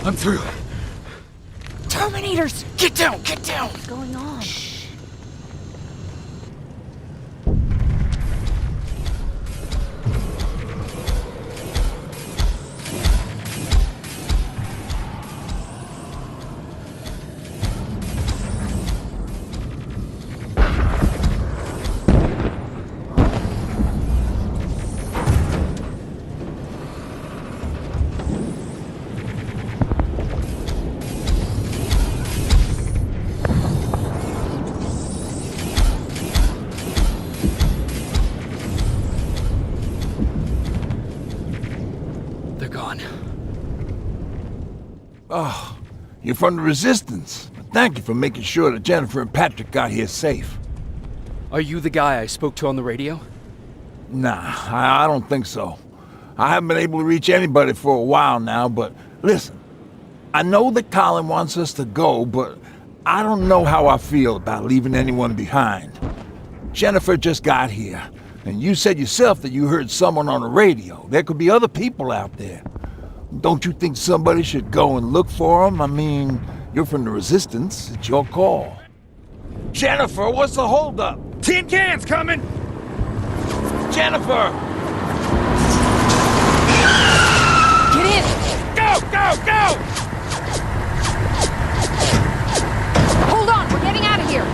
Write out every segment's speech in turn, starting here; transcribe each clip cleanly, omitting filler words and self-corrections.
I'm through. Terminators! Get down! Get down! What's going on? Shh. Oh, you're from the Resistance. Thank you for making sure that Jennifer and Patrick got here safe. Are you the guy I spoke to on the radio? Nah, I don't think so. I haven't been able to reach anybody for a while now, but listen, I know that Colin wants us to go, but I don't know how I feel about leaving anyone behind. Jennifer just got here, and you said yourself that you heard someone on the radio. There could be other people out there. Don't you think somebody should go and look for them? I mean, you're from the Resistance. It's your call. Jennifer, what's the holdup? Tin cans coming! Jennifer! Get in! Go, go, go! Hold on, we're getting out of here!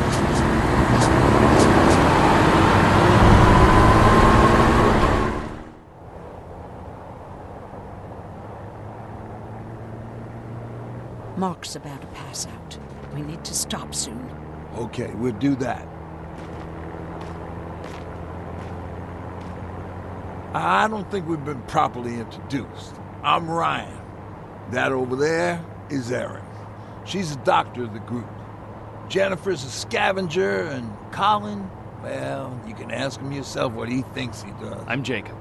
Mark's about to pass out. We need to stop soon. Okay, we'll do that. I don't think we've been properly introduced. I'm Ryan. That over there is Erin. She's the doctor of the group. Jennifer's a scavenger, and Colin, well, you can ask him yourself what he thinks he does. I'm Jacob.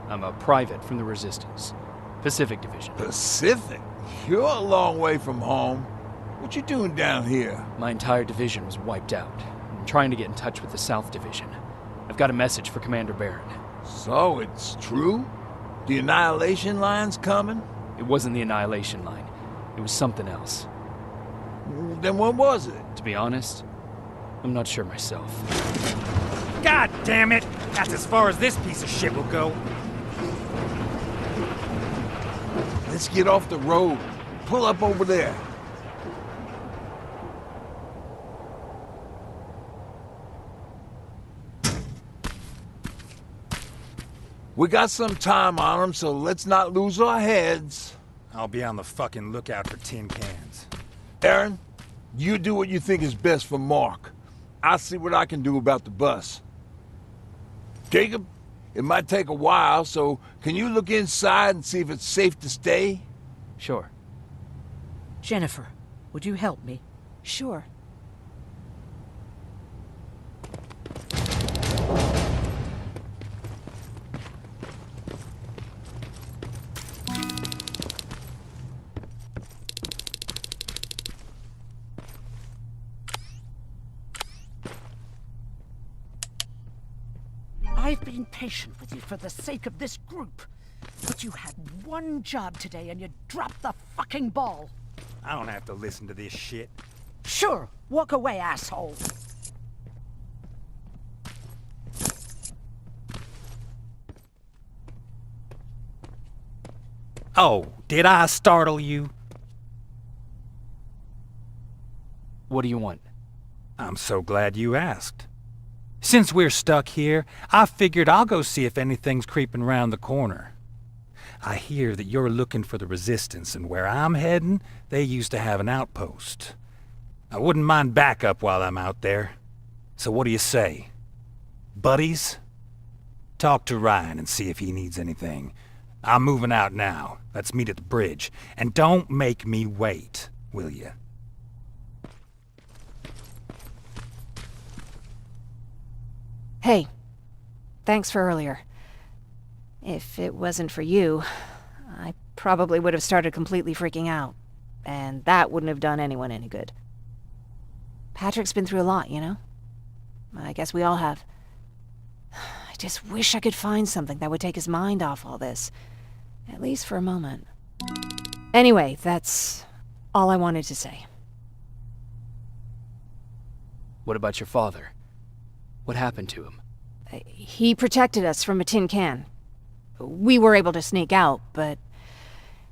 I'm a private from the Resistance. Pacific Division. Pacific? You're a long way from home. What you doing down here? My entire division was wiped out. I'm trying to get in touch with the South Division. I've got a message for Commander Barron. So, it's true? The Annihilation Line's coming? It wasn't the Annihilation Line. It was something else. Then what was it? To be honest, I'm not sure myself. God damn it! That's as far as this piece of shit will go. Let's get off the road. Pull up over there. We got some time on them, so let's not lose our heads. I'll be on the fucking lookout for tin cans. Erin, you do what you think is best for Mark. I'll see what I can do about the bus. Jacob, it might take a while, so can you look inside and see if it's safe to stay? Sure. Jennifer, would you help me? Sure. I've been patient with you for the sake of this group. But you had one job today and you dropped the fucking ball. I don't have to listen to this shit. Sure, walk away, asshole. Oh, did I startle you? What do you want? I'm so glad you asked. Since we're stuck here, I figured I'll go see if anything's creeping round the corner. I hear that you're looking for the Resistance, and where I'm heading, they used to have an outpost. I wouldn't mind backup while I'm out there. So what do you say? Buddies? Talk to Ryan and see if he needs anything. I'm moving out now. Let's meet at the bridge. And don't make me wait, will you? Hey, thanks for earlier. If it wasn't for you, I probably would have started completely freaking out. And that wouldn't have done anyone any good. Patrick's been through a lot, you know? I guess we all have. I just wish I could find something that would take his mind off all this. At least for a moment. Anyway, that's all I wanted to say. What about your father? What happened to him? He protected us from a tin can. We were able to sneak out, but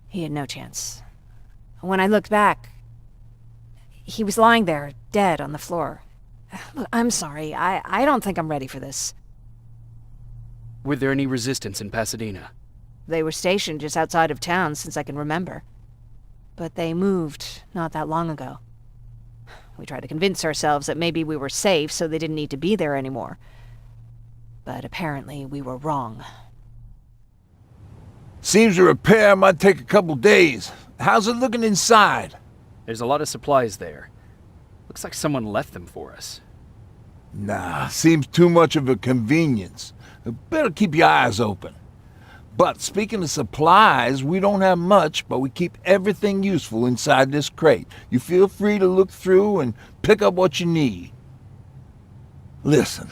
he had no chance. When I looked back, he was lying there, dead on the floor. Look, I'm sorry. I don't think I'm ready for this. Were there any resistance in Pasadena? They were stationed just outside of town since I can remember. But they moved not that long ago. We tried to convince ourselves that maybe we were safe so they didn't need to be there anymore. But apparently we were wrong. Seems the repair might take a couple days. How's it looking inside? There's a lot of supplies there. Looks like someone left them for us. Nah, seems too much of a convenience. Better keep your eyes open. But speaking of supplies, we don't have much, but we keep everything useful inside this crate. You feel free to look through and pick up what you need. Listen,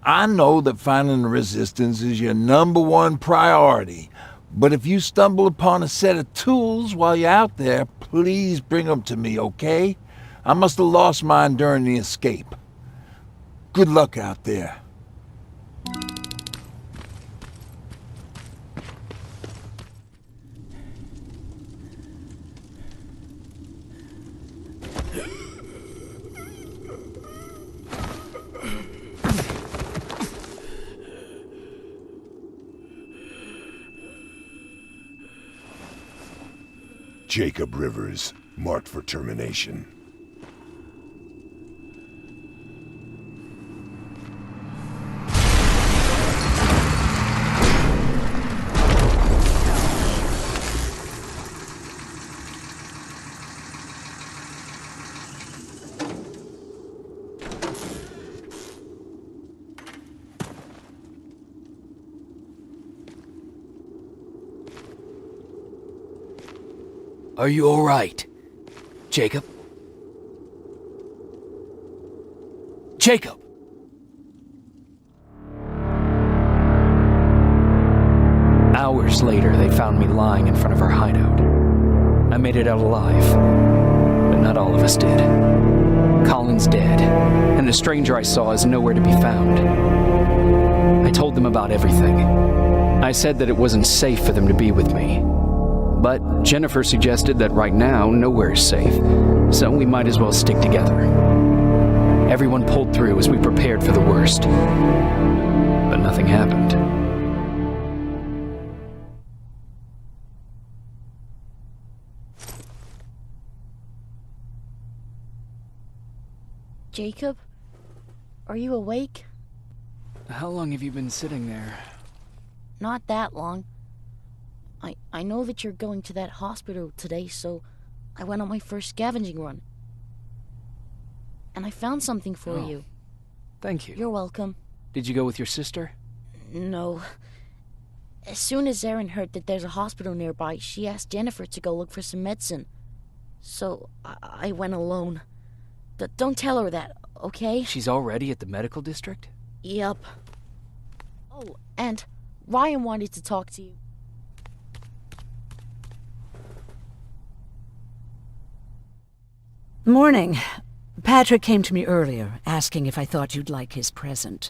I know that finding the Resistance is your #1 priority, but if you stumble upon a set of tools while you're out there, please bring them to me, okay? I must have lost mine during the escape. Good luck out there. Jacob Rivers, marked for termination. Are you all right, Jacob? Jacob! Hours later, they found me lying in front of our hideout. I made it out alive, but not all of us did. Colin's dead, and the stranger I saw is nowhere to be found. I told them about everything. I said that it wasn't safe for them to be with me. But Jennifer suggested that right now, nowhere is safe, so we might as well stick together. Everyone pulled through as we prepared for the worst. But nothing happened. Jacob? Are you awake? How long have you been sitting there? Not that long. I know that you're going to that hospital today, so I went on my first scavenging run. And I found something for you. Thank you. You're welcome. Did you go with your sister? No. As soon as Erin heard that there's a hospital nearby, she asked Jennifer to go look for some medicine. So I went alone. Don't tell her that, okay? She's already at the medical district? Yep. Oh, and Ryan wanted to talk to you. Morning. Patrick came to me earlier, asking if I thought you'd like his present.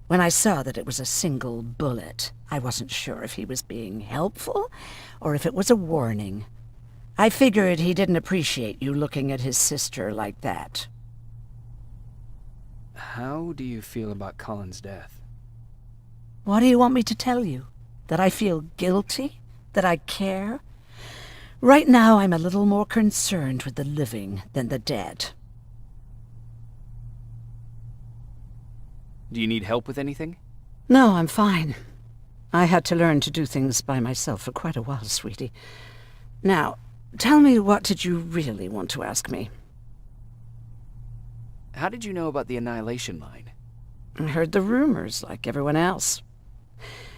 When I saw that it was a single bullet, I wasn't sure if he was being helpful or if it was a warning. I figured he didn't appreciate you looking at his sister like that. How do you feel about Colin's death? What do you want me to tell you? That I feel guilty? That I care? Right now, I'm a little more concerned with the living than the dead. Do you need help with anything? No, I'm fine. I had to learn to do things by myself for quite a while, sweetie. Now, tell me, what did you really want to ask me? How did you know about the Annihilation Line? I heard the rumors, like everyone else.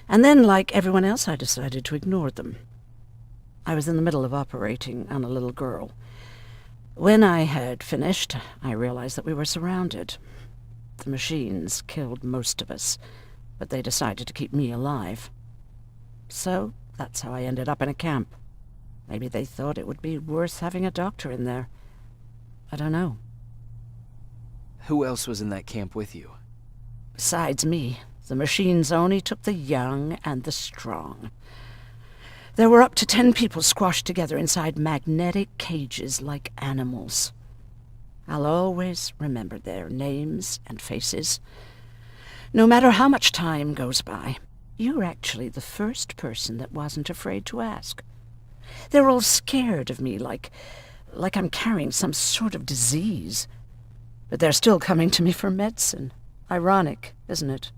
And then, like everyone else, I decided to ignore them. I was in the middle of operating on a little girl. When I had finished, I realized that we were surrounded. The machines killed most of us, but they decided to keep me alive. So, that's how I ended up in a camp. Maybe they thought it would be worth having a doctor in there. I don't know. Who else was in that camp with you? Besides me, the machines only took the young and the strong. There were up to 10 people squashed together inside magnetic cages like animals. I'll always remember their names and faces. No matter how much time goes by, you're actually the first person that wasn't afraid to ask. They're all scared of me, like I'm carrying some sort of disease. But they're still coming to me for medicine. Ironic, isn't it?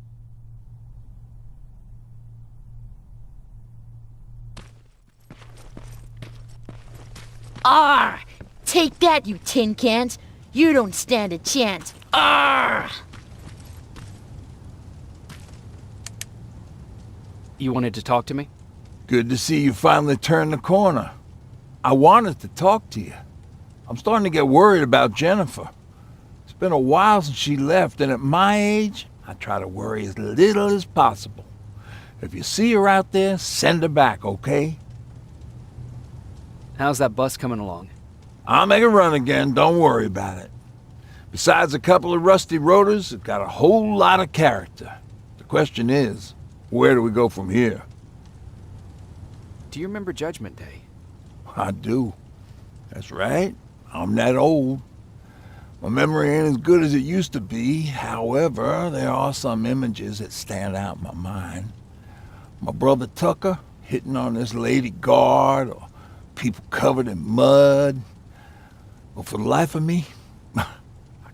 Arr! Take that, you tin cans! You don't stand a chance! Arr! You wanted to talk to me? Good to see you finally turned the corner. I wanted to talk to you. I'm starting to get worried about Jennifer. It's been a while since she left, and at my age, I try to worry as little as possible. If you see her out there, send her back, okay? How's that bus coming along? I'll make a run again, don't worry about it. Besides a couple of rusty rotors, it's got a whole lot of character. The question is, where do we go from here? Do you remember Judgment Day? I do. That's right. I'm that old. My memory ain't as good as it used to be. However, there are some images that stand out in my mind. My brother Tucker hitting on this lady guard, or people covered in mud. But for the life of me, I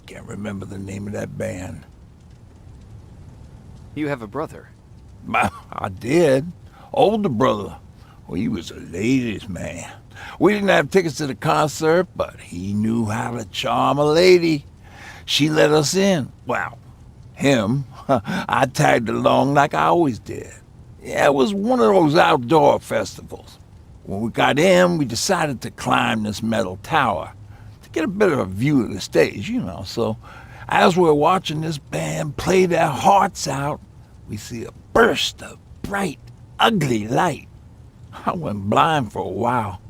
can't remember the name of that band. You have a brother. I did. Older brother. Well, he was a ladies' man. We didn't have tickets to the concert, but he knew how to charm a lady. She let us in. Well, him. I tagged along like I always did. Yeah, it was one of those outdoor festivals. When we got in, we decided to climb this metal tower to get a bit of a view of the stage, you know. So as we're watching this band play their hearts out, we see a burst of bright, ugly light. I went blind for a while.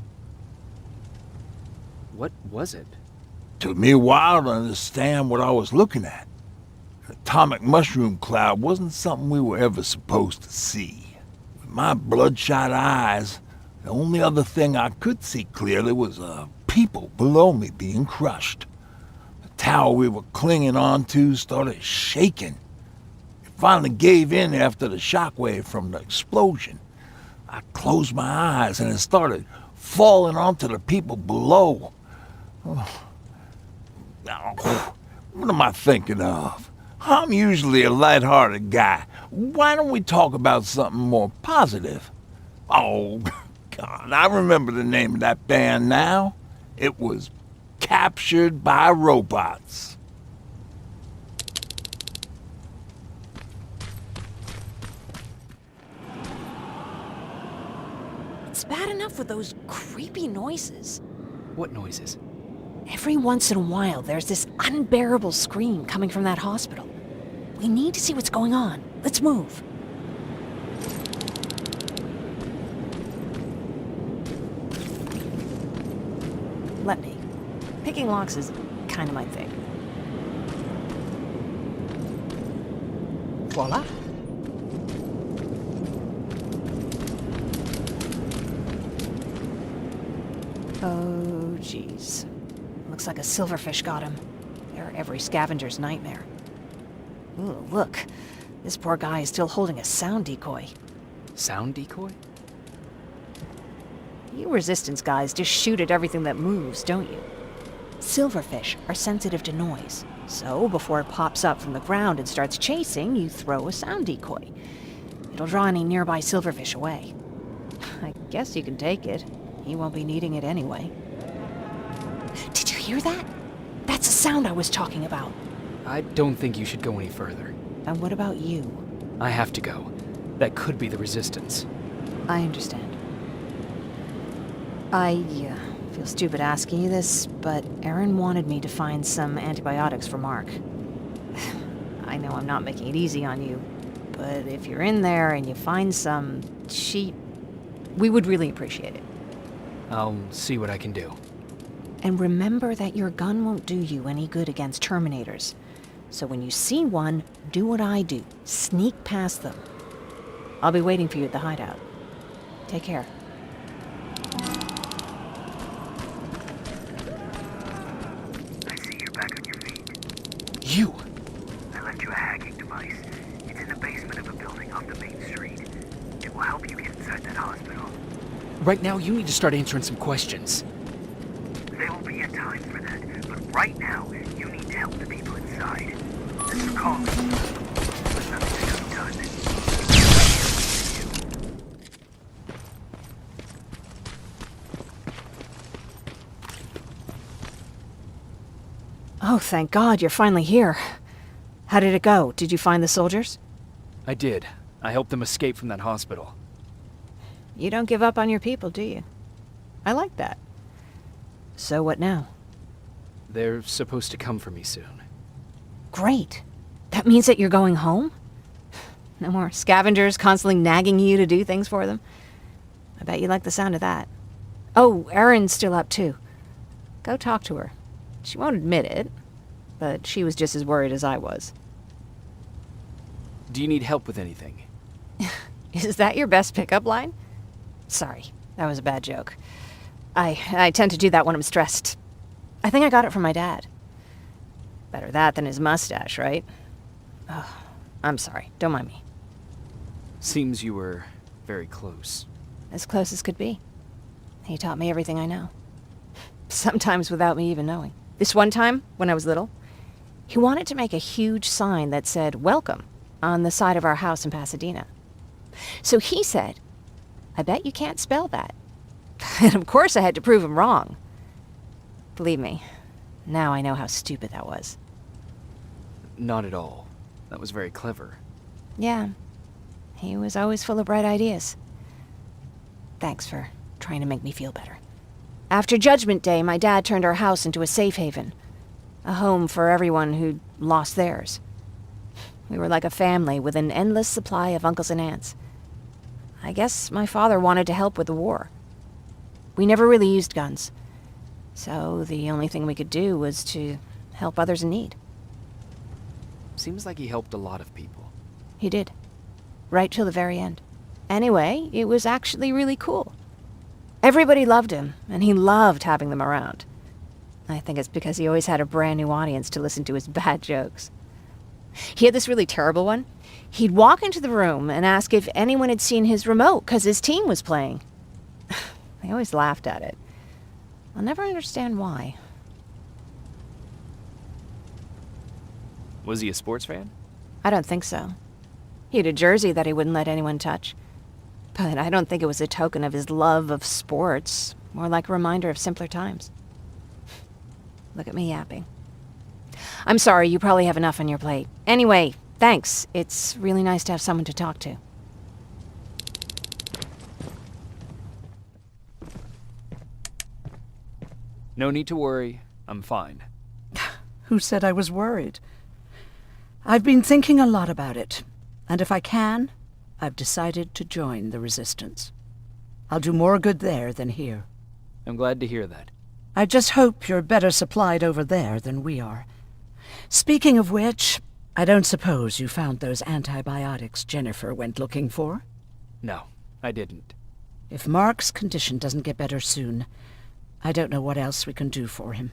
What was it? Took me a while to understand what I was looking at. An atomic mushroom cloud wasn't something we were ever supposed to see. With my bloodshot eyes, the only other thing I could see clearly was people below me being crushed. The tower we were clinging onto started shaking. It finally gave in after the shockwave from the explosion. I closed my eyes and it started falling onto the people below. Oh. What am I thinking of? I'm usually a light-hearted guy. Why don't we talk about something more positive? Oh, God, I remember the name of that band now. It was Captured by Robots. It's bad enough with those creepy noises. What noises? Every once in a while, there's this unbearable scream coming from that hospital. We need to see what's going on. Let's move. Let me. Picking locks is kind of my thing. Voila. Oh, jeez. Looks like a silverfish got him. They're every scavenger's nightmare. Ooh, look. This poor guy is still holding a sound decoy. Sound decoy? You Resistance guys just shoot at everything that moves, don't you? Silverfish are sensitive to noise, so before it pops up from the ground and starts chasing, you throw a sound decoy. It'll draw any nearby silverfish away. I guess you can take it. He won't be needing it anyway. Did you hear that? That's the sound I was talking about. I don't think you should go any further. And what about you? I have to go. That could be the Resistance. I understand. I feel stupid asking you this, but Erin wanted me to find some antibiotics for Mark. I know I'm not making it easy on you, but if you're in there and you find some, we would really appreciate it. I'll see what I can do. And remember that your gun won't do you any good against Terminators. So when you see one, do what I do. Sneak past them. I'll be waiting for you at the hideout. Take care. I see you're back on your feet. You! I left you a hacking device. It's in the basement of a building off the main street. It will help you get inside that hospital. Right now, you need to start answering some questions. There will be a time for that, but right now, you need to help the people inside. This is calling. But nothing's getting done. Oh, thank God, you're finally here. How did it go? Did you find the soldiers? I did. I helped them escape from that hospital. You don't give up on your people, do you? I like that. So what now? They're supposed to come for me soon. Great. That means that you're going home? No more scavengers constantly nagging you to do things for them? I bet you like the sound of that. Oh, Erin's still up too. Go talk to her. She won't admit it, but she was just as worried as I was. Do you need help with anything? Is that your best pickup line? Sorry, that was a bad joke. I tend to do that when I'm stressed. I think I got it from my dad. Better that than his mustache, right? Oh, I'm sorry. Don't mind me. Seems you were very close. As close as could be. He taught me everything I know. Sometimes without me even knowing. This one time, when I was little, he wanted to make a huge sign that said, "Welcome," on the side of our house in Pasadena. So he said, "I bet you can't spell that." And of course I had to prove him wrong. Believe me, now I know how stupid that was. Not at all. That was very clever. Yeah, he was always full of bright ideas. Thanks for trying to make me feel better. After Judgment Day, my dad turned our house into a safe haven. A home for everyone who'd lost theirs. We were like a family with an endless supply of uncles and aunts. I guess my father wanted to help with the war. We never really used guns. So the only thing we could do was to help others in need. Seems like he helped a lot of people. He did. Right till the very end. Anyway, it was actually really cool. Everybody loved him, and he loved having them around. I think it's because he always had a brand new audience to listen to his bad jokes. He had this really terrible one. He'd walk into the room and ask if anyone had seen his remote because his team was playing. I always laughed at it. I'll never understand why. Was he a sports fan? I don't think so. He had a jersey that he wouldn't let anyone touch. But I don't think it was a token of his love of sports, more like a reminder of simpler times. Look at me yapping. I'm sorry, you probably have enough on your plate. Anyway, thanks. It's really nice to have someone to talk to. No need to worry. I'm fine. Who said I was worried? I've been thinking a lot about it, and if I can, I've decided to join the Resistance. I'll do more good there than here. I'm glad to hear that. I just hope you're better supplied over there than we are. Speaking of which, I don't suppose you found those antibiotics Jennifer went looking for? No, I didn't. If Mark's condition doesn't get better soon, I don't know what else we can do for him.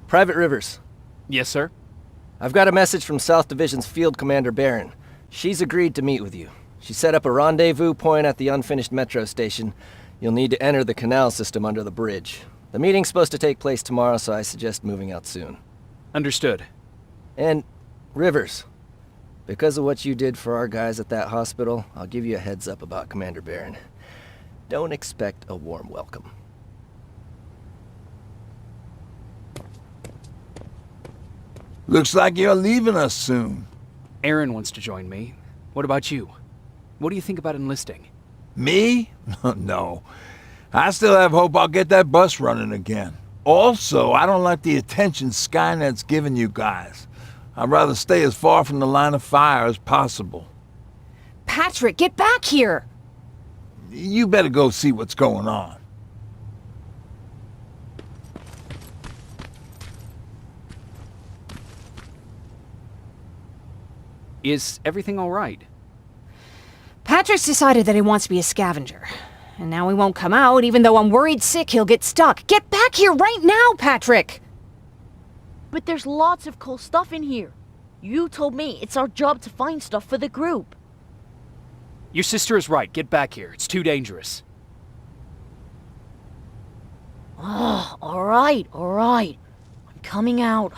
Private Rivers, Yes, sir? I've got a message from South Division's Field Commander Barron. She's agreed to meet with you. She set up a rendezvous point at the unfinished metro station. You'll need to enter the canal system under the bridge. The meeting's supposed to take place tomorrow, so I suggest moving out soon. Understood. And, Rivers, because of what you did for our guys at that hospital, I'll give you a heads up about Commander Barron. Don't expect a warm welcome. Looks like you're leaving us soon. Aaron wants to join me. What about you? What do you think about enlisting? Me? No. I still have hope I'll get that bus running again. Also, I don't like the attention Skynet's giving you guys. I'd rather stay as far from the line of fire as possible. Patrick, get back here! You better go see what's going on. Is everything all right? Patrick's decided that he wants to be a scavenger. And now he won't come out, even though I'm worried sick he'll get stuck. Get back here right now, Patrick! But there's lots of cool stuff in here. You told me it's our job to find stuff for the group. Your sister is right. Get back here. It's too dangerous. Oh, alright. I'm coming out.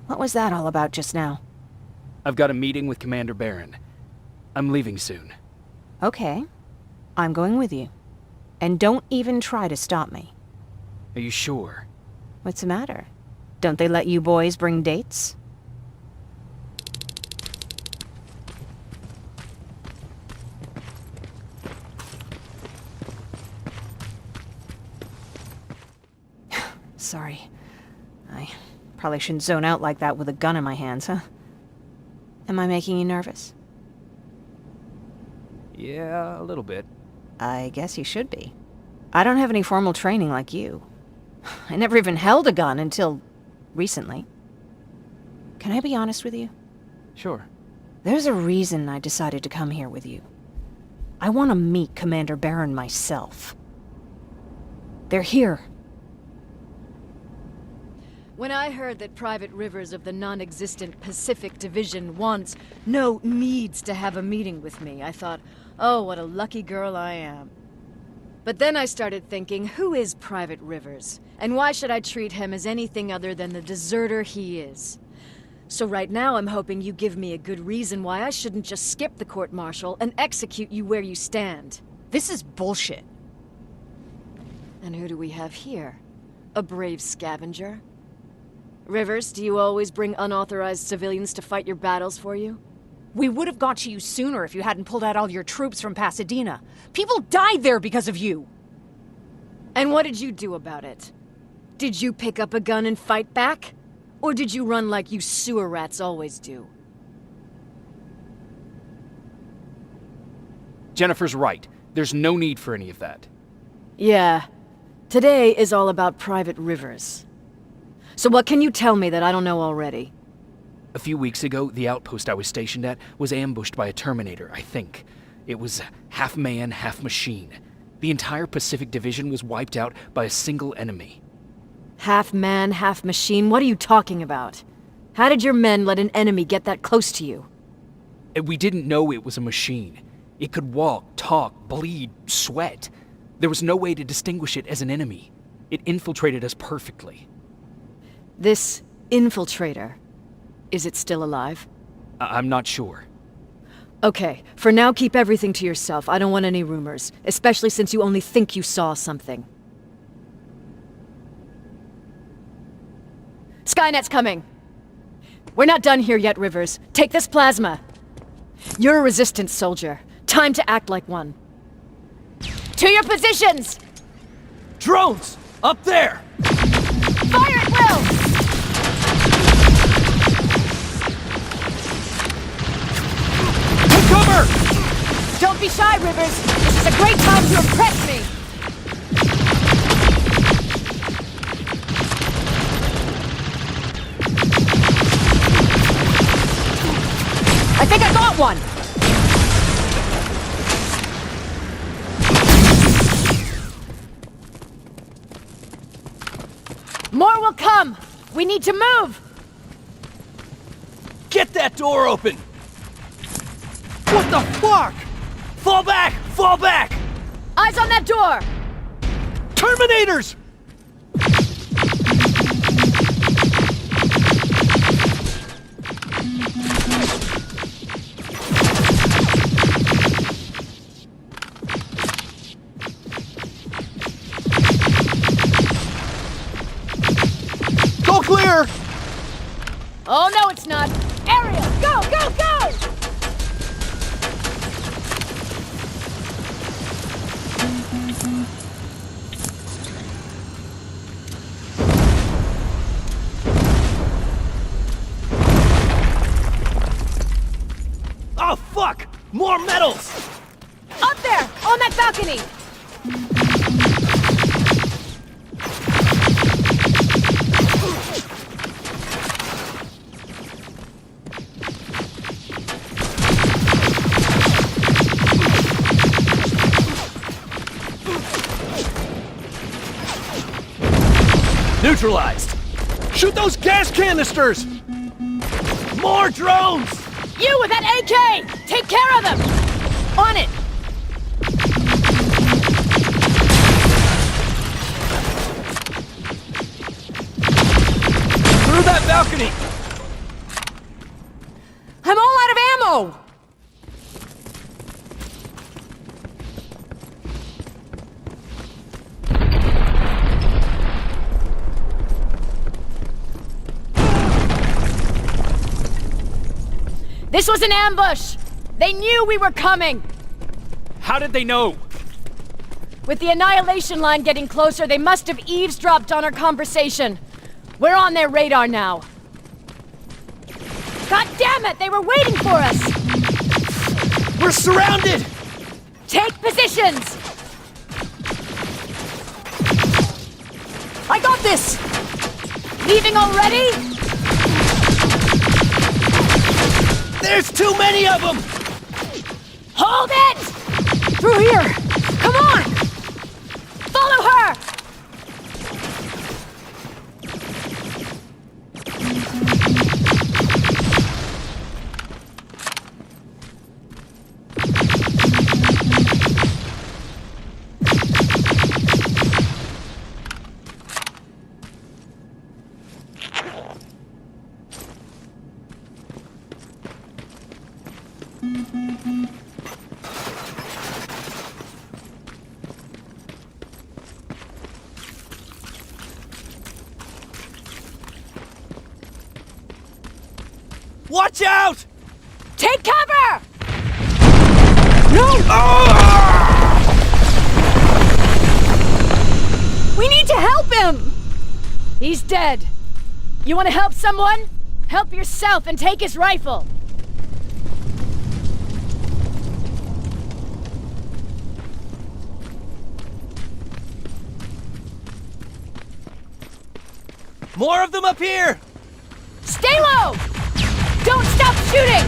What was that all about just now? I've got a meeting with Commander Barron. I'm leaving soon. Okay. I'm going with you. And don't even try to stop me. Are you sure? What's the matter? Don't they let you boys bring dates? Sorry. I probably shouldn't zone out like that with a gun in my hands, huh? Am I making you nervous? Yeah, a little bit. I guess you should be. I don't have any formal training like you. I never even held a gun until recently. Can I be honest with you? Sure. There's a reason I decided to come here with you. I want to meet Commander Barron myself. They're here. When I heard that Private Rivers of the non-existent Pacific Division needs to have a meeting with me, I thought, oh, what a lucky girl I am. But then I started thinking, who is Private Rivers? And why should I treat him as anything other than the deserter he is? So right now I'm hoping you give me a good reason why I shouldn't just skip the court-martial and execute you where you stand. This is bullshit. And who do we have here? A brave scavenger? Rivers, do you always bring unauthorized civilians to fight your battles for you? We would have got to you sooner if you hadn't pulled out all your troops from Pasadena. People died there because of you! And what did you do about it? Did you pick up a gun and fight back? Or did you run like you sewer rats always do? Jennifer's right. There's no need for any of that. Yeah. Today is all about Private Rivers. So what can you tell me that I don't know already? A few weeks ago, the outpost I was stationed at was ambushed by a Terminator, I think. It was half man, half machine. The entire Pacific Division was wiped out by a single enemy. Half man, half machine? What are you talking about? How did your men let an enemy get that close to you? We didn't know it was a machine. It could walk, talk, bleed, sweat. There was no way to distinguish it as an enemy. It infiltrated us perfectly. This infiltrator, is it still alive? I'm not sure. Okay, for now keep everything to yourself. I don't want any rumors, especially since you only think you saw something. Skynet's coming! We're not done here yet, Rivers. Take this plasma. You're a resistance soldier. Time to act like one. To your positions! Drones! Up there! Fire at will! Take cover! Don't be shy, Rivers! This is a great time to impress me! I think I got one! More will come! We need to move! Get that door open! What the fuck? Fall back! Fall back! Eyes on that door! Terminators! Go clear! Oh, no, it's not! Ariel, go, go, go! Oh, fuck! More metals! Up there! On that balcony! Neutralized! Shoot those gas canisters! More drones! You with that AK! Take care of them! On it! Through that balcony! I'm all out of ammo! This was an ambush! They knew we were coming! How did they know? With the Annihilation line getting closer, they must have eavesdropped on our conversation. We're on their radar now. God damn it! They were waiting for us! We're surrounded! Take positions! I got this! Leaving already? There's too many of them! Hold it! Through here! Come on! Follow her! Watch out! Take cover! No! Ah! We need to help him! He's dead. You want to help someone? Help yourself and take his rifle. More of them up here! Stay low! Don't stop shooting!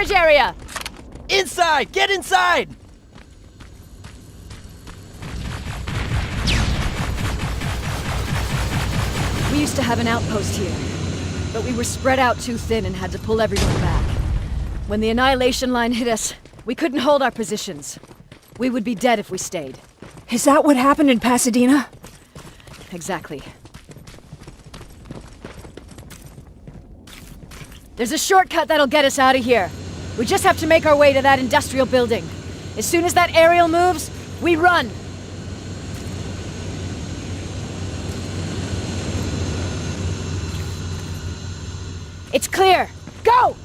Area! Inside! Get inside! We used to have an outpost here, but we were spread out too thin and had to pull everyone back. When the Annihilation line hit us, we couldn't hold our positions. We would be dead if we stayed. Is that what happened in Pasadena? Exactly. There's a shortcut that'll get us out of here. We just have to make our way to that industrial building. As soon as that aerial moves, we run. It's clear. Go!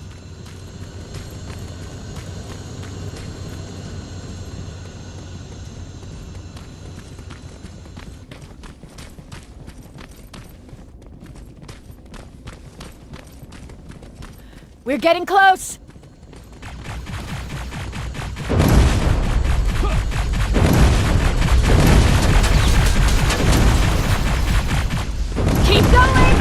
We're getting close! Keep going!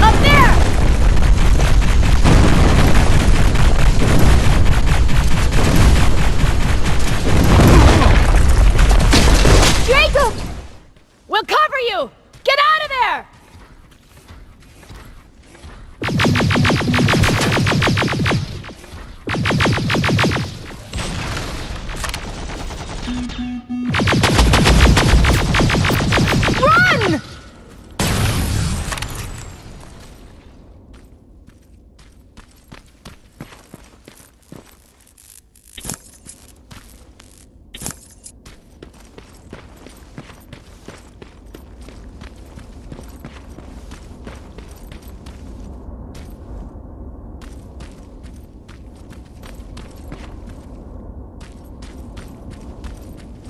Up there! Jacob! We'll cover you! Get out of there! Run!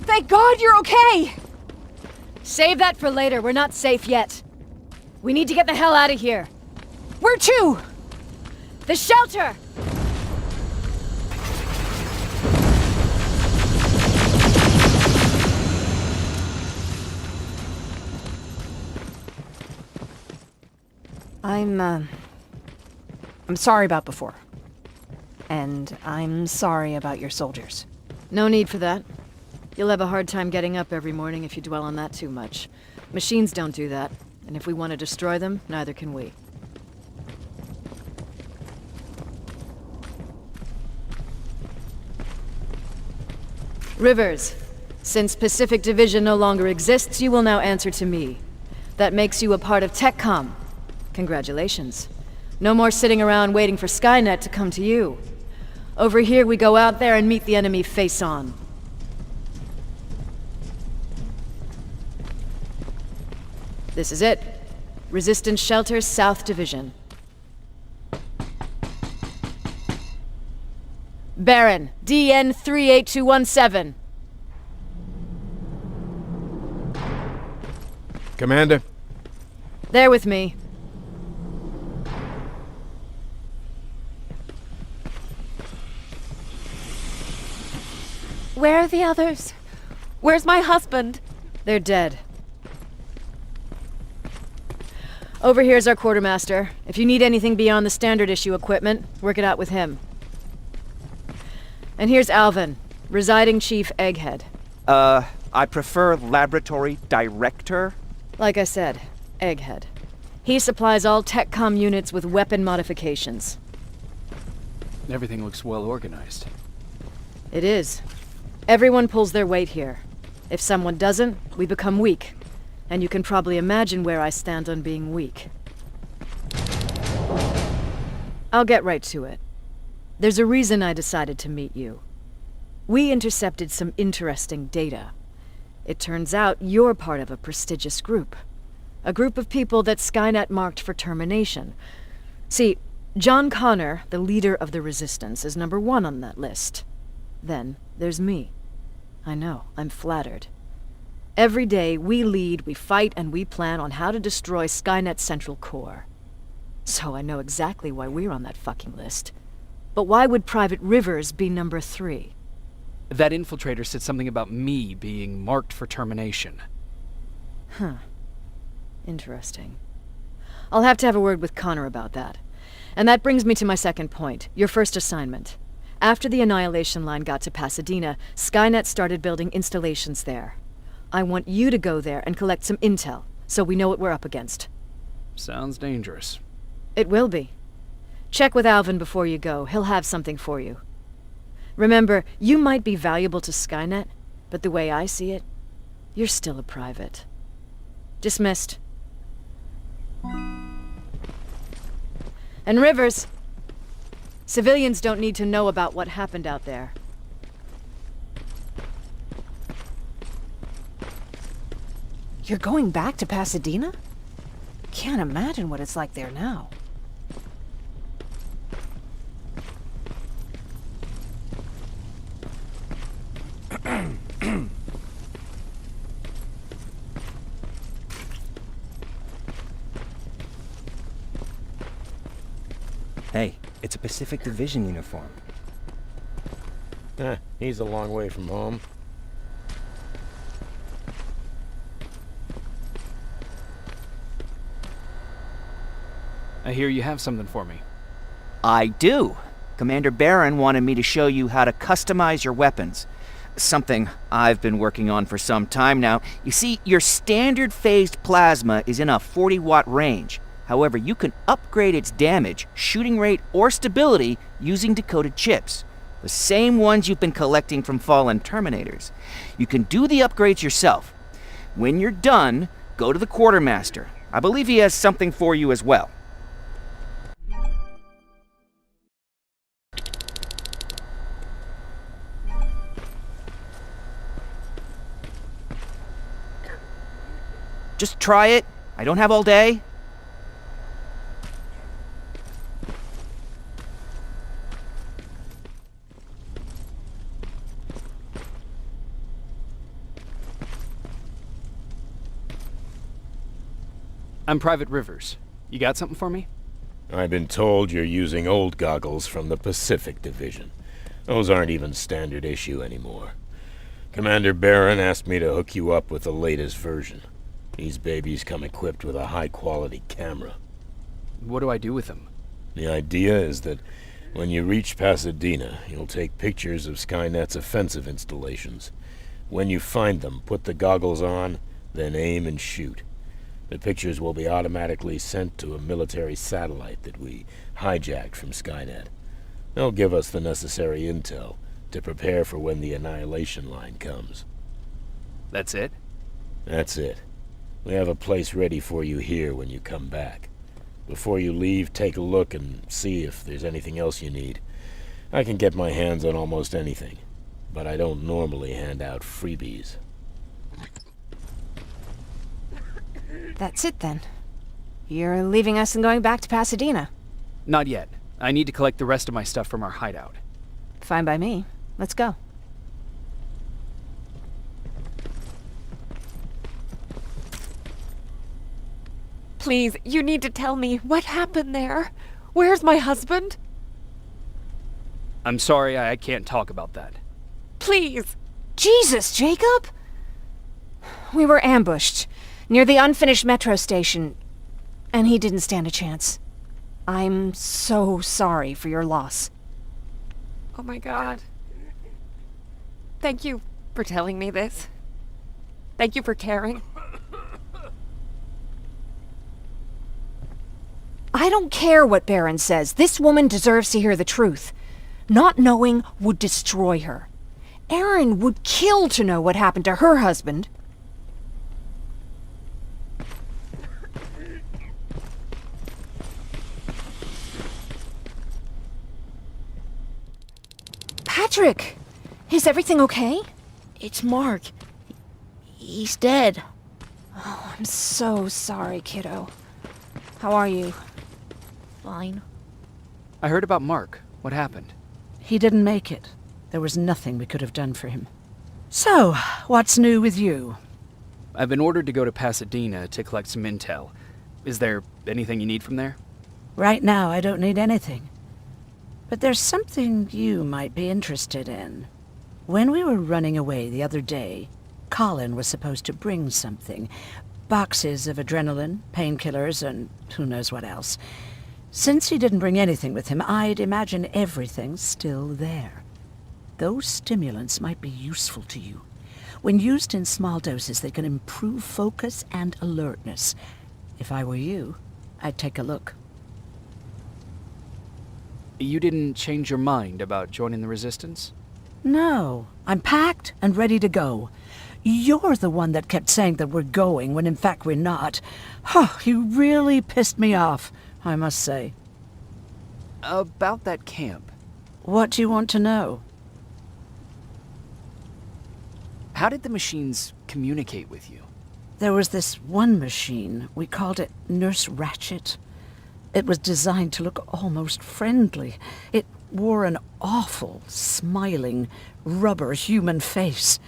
Thank God you're okay! Save that for later. We're not safe yet. We need to get the hell out of here. Where to? The shelter! I'm sorry about before. And I'm sorry about your soldiers. No need for that. You'll have a hard time getting up every morning if you dwell on that too much. Machines don't do that, and if we want to destroy them, neither can we. Rivers, since Pacific Division no longer exists, you will now answer to me. That makes you a part of TechCom. Congratulations. No more sitting around waiting for Skynet to come to you. Over here, we go out there and meet the enemy face on. This is it. Resistance Shelter, South Division. Baron, DN 38217. Commander. There with me. Where are the others? Where's my husband? They're dead. Over here's our quartermaster. If you need anything beyond the standard issue equipment, work it out with him. And here's Alvin, residing chief Egghead. I prefer laboratory director. Like I said, Egghead. He supplies all TechCom units with weapon modifications. Everything looks well organized. It is. Everyone pulls their weight here. If someone doesn't, we become weak. And you can probably imagine where I stand on being weak. I'll get right to it. There's a reason I decided to meet you. We intercepted some interesting data. It turns out you're part of a prestigious group. A group of people that Skynet marked for termination. See, John Connor, the leader of the Resistance, is number 1 on that list. Then there's me. I know, I'm flattered. Every day, we lead, we fight, and we plan on how to destroy Skynet's central core. So I know exactly why we're on that fucking list. But why would Private Rivers be number 3? That infiltrator said something about me being marked for termination. Huh. Interesting. I'll have to have a word with Connor about that. And that brings me to my second point, your first assignment. After the Annihilation Line got to Pasadena, Skynet started building installations there. I want you to go there and collect some intel, so we know what we're up against. Sounds dangerous. It will be. Check with Alvin before you go. He'll have something for you. Remember, you might be valuable to Skynet, but the way I see it, you're still a private. Dismissed. And Rivers, civilians don't need to know about what happened out there. You're going back to Pasadena? Can't imagine what it's like there now. It's a Pacific Division uniform. He's a long way from home. I hear you have something for me. I do. Commander Barron wanted me to show you how to customize your weapons. Something I've been working on for some time now. You see, your standard phased plasma is in a 40-watt range. However, you can upgrade its damage, shooting rate, or stability using decoded chips. The same ones you've been collecting from fallen Terminators. You can do the upgrades yourself. When you're done, go to the Quartermaster. I believe he has something for you as well. Just try it. I don't have all day. I'm Private Rivers. You got something for me? I've been told you're using old goggles from the Pacific Division. Those aren't even standard issue anymore. Commander Barron asked me to hook you up with the latest version. These babies come equipped with a high-quality camera. What do I do with them? The idea is that when you reach Pasadena, you'll take pictures of Skynet's offensive installations. When you find them, put the goggles on, then aim and shoot. The pictures will be automatically sent to a military satellite that we hijacked from Skynet. They'll give us the necessary intel to prepare for when the annihilation line comes. That's it? That's it. We have a place ready for you here when you come back. Before you leave, take a look and see if there's anything else you need. I can get my hands on almost anything, but I don't normally hand out freebies. That's it then. You're leaving us and going back to Pasadena. Not yet. I need to collect the rest of my stuff from our hideout. Fine by me. Let's go. Please, you need to tell me what happened there. Where's my husband? I'm sorry, I can't talk about that. Please. Jesus, Jacob! We were ambushed near the unfinished metro station, and he didn't stand a chance. I'm so sorry for your loss. Oh my God. Thank you for telling me this. Thank you for caring. I don't care what Barron says. This woman deserves to hear the truth. Not knowing would destroy her. Erin would kill to know what happened to her husband. Patrick! Is everything okay? It's Mark. He's dead. Oh, I'm so sorry, kiddo. How are you? Fine. I heard about Mark. What happened? He didn't make it. There was nothing we could have done for him. So, what's new with you? I've been ordered to go to Pasadena to collect some intel. Is there anything you need from there? Right now, I don't need anything. But there's something you might be interested in. When we were running away the other day, Colin was supposed to bring something. Boxes of adrenaline, painkillers, and who knows what else. Since he didn't bring anything with him, I'd imagine everything's still there. Those stimulants might be useful to you. When used in small doses, they can improve focus and alertness. If I were you, I'd take a look. You didn't change your mind about joining the Resistance? No, I'm packed and ready to go. You're the one that kept saying that we're going when in fact we're not. Oh, you really pissed me off, I must say. About that camp. What do you want to know? How did the machines communicate with you? There was this one machine. We called it Nurse Ratchet. It was designed to look almost friendly. It wore an awful, smiling, rubber human face.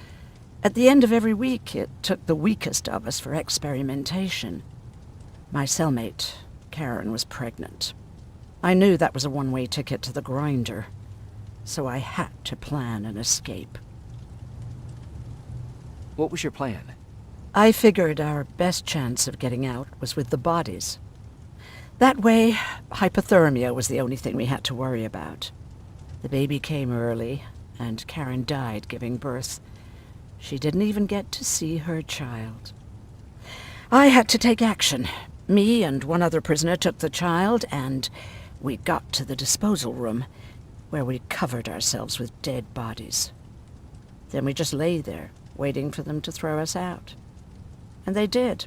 At the end of every week, it took the weakest of us for experimentation. My cellmate, Karen, was pregnant. I knew that was a one-way ticket to the grinder, so I had to plan an escape. What was your plan? I figured our best chance of getting out was with the bodies. That way, hypothermia was the only thing we had to worry about. The baby came early, and Karen died giving birth. She didn't even get to see her child. I had to take action. Me and one other prisoner took the child, and we got to the disposal room, where we covered ourselves with dead bodies. Then we just lay there, waiting for them to throw us out. And they did.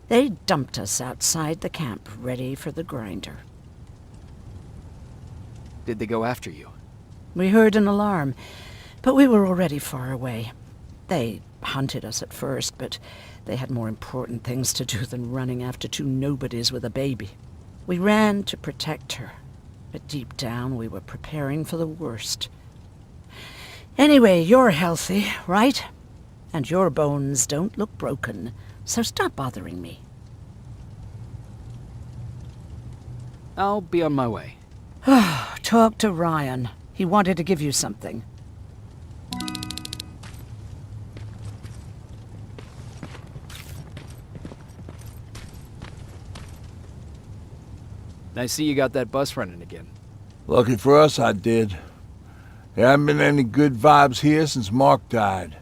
They dumped us outside the camp, ready for the grinder. Did they go after you? We heard an alarm, but we were already far away. They hunted us at first, but they had more important things to do than running after two nobodies with a baby. We ran to protect her, but deep down we were preparing for the worst. Anyway, you're healthy, right? And your bones don't look broken, so stop bothering me. I'll be on my way. Talk to Ryan. He wanted to give you something. I see you got that bus running again. Lucky for us, I did. There haven't been any good vibes here since Mark died.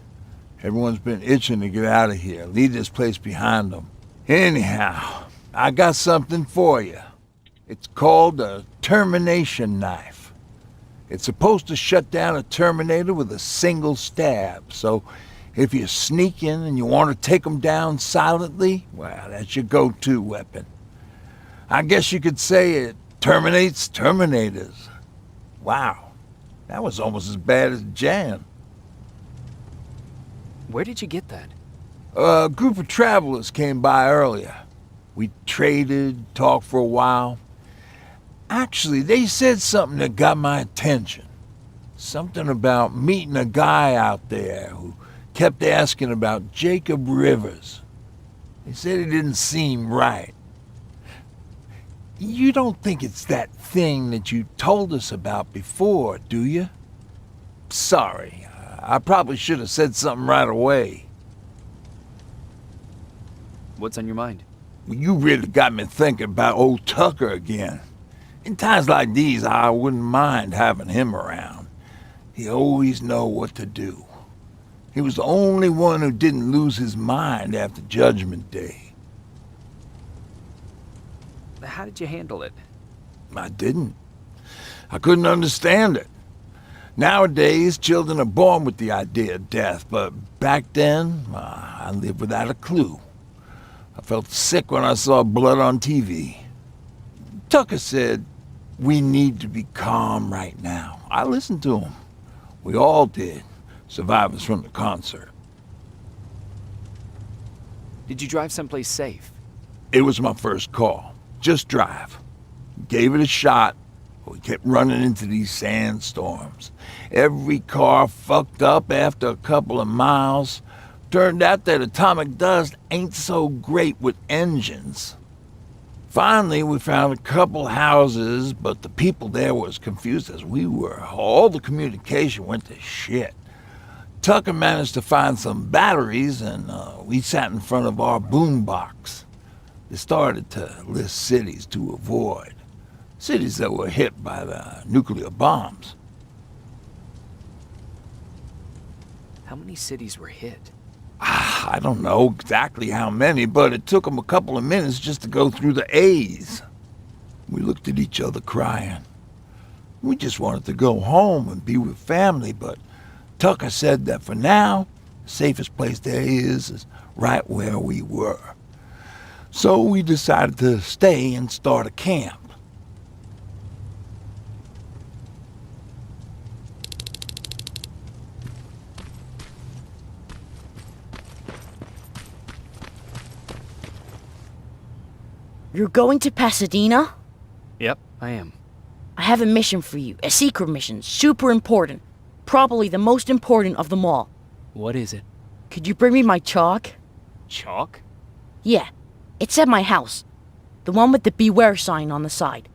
Everyone's been itching to get out of here, leave this place behind them. Anyhow, I got something for you. It's called a termination knife. It's supposed to shut down a Terminator with a single stab, so if you're sneaking and you want to take them down silently, well, that's your go-to weapon. I guess you could say it terminates Terminators. Wow, that was almost as bad as Jan. Where did you get that? A group of travelers came by earlier. We traded, talked for a while. Actually, they said something that got my attention. Something about meeting a guy out there who kept asking about Jacob Rivers. They said it didn't seem right. You don't think it's that thing that you told us about before, do you? Sorry, I probably should have said something right away. What's on your mind? You really got me thinking about old Tucker again. In times like these, I wouldn't mind having him around. He always know what to do. He was the only one who didn't lose his mind after Judgment Day. How did you handle it? I didn't. I couldn't understand it. Nowadays, children are born with the idea of death, but back then, I lived without a clue. I felt sick when I saw blood on TV. Tucker said, "We need to be calm right now." I listened to him. We all did, survivors from the concert. Did you drive someplace safe? It was my first call. Just drive. Gave it a shot, but we kept running into these sandstorms. Every car fucked up after a couple of miles. Turned out that atomic dust ain't so great with engines. Finally, we found a couple houses, but the people there were as confused as we were. All the communication went to shit. Tucker managed to find some batteries, and we sat in front of our boombox. They started to list cities to avoid. Cities that were hit by the nuclear bombs. How many cities were hit? I don't know exactly how many, but it took them a couple of minutes just to go through the A's. We looked at each other crying. We just wanted to go home and be with family, but Tucker said that for now, the safest place there is right where we were. So we decided to stay and start a camp. You're going to Pasadena? Yep, I am. I have a mission for you. A secret mission. Super important. Probably the most important of them all. What is it? Could you bring me my chalk? Chalk? Yeah. It's at my house. The one with the beware sign on the side.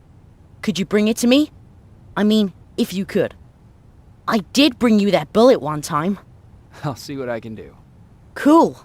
Could you bring it to me? I mean, if you could. I did bring you that bullet one time. I'll see what I can do. Cool.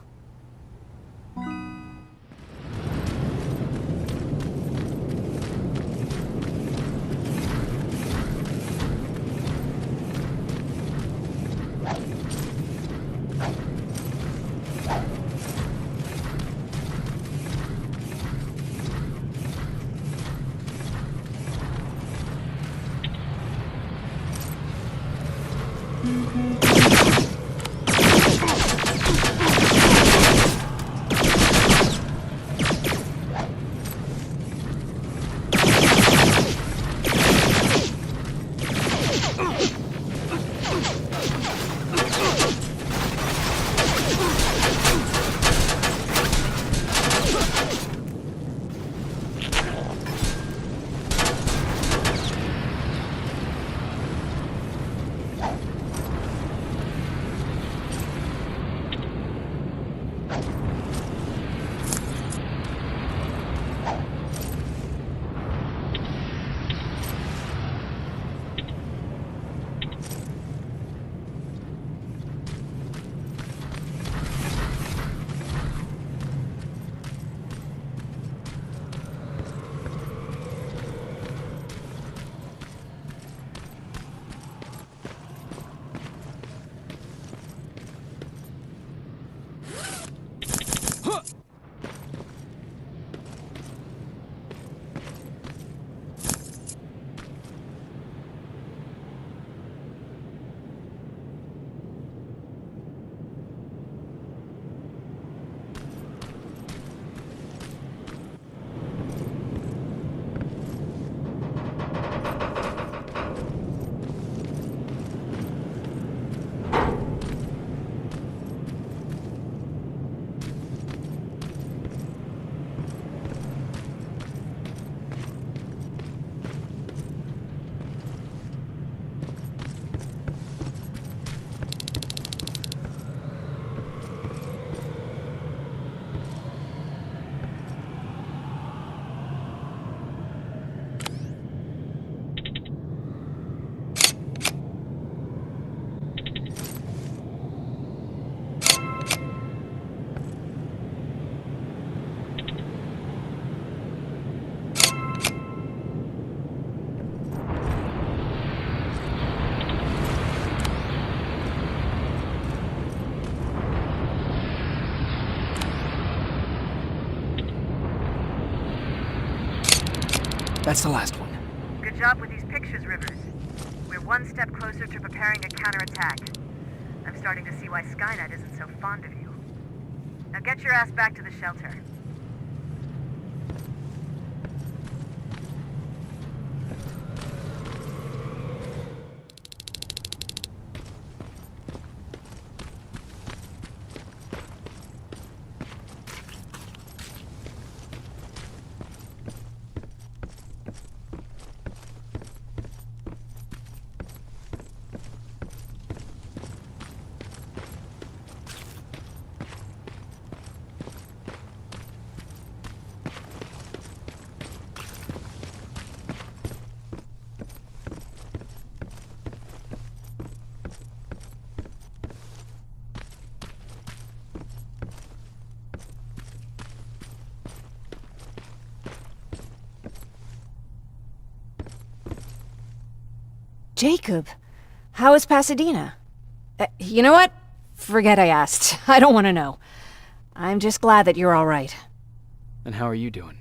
That's the last one. Good job with these pictures, Rivers. We're one step closer to preparing a counterattack. I'm starting to see why Skynet isn't so fond of you. Now get your ass back to the shelter. Jacob, how is Pasadena? You know what? Forget I asked. I don't want to know. I'm just glad that you're all right. And how are you doing?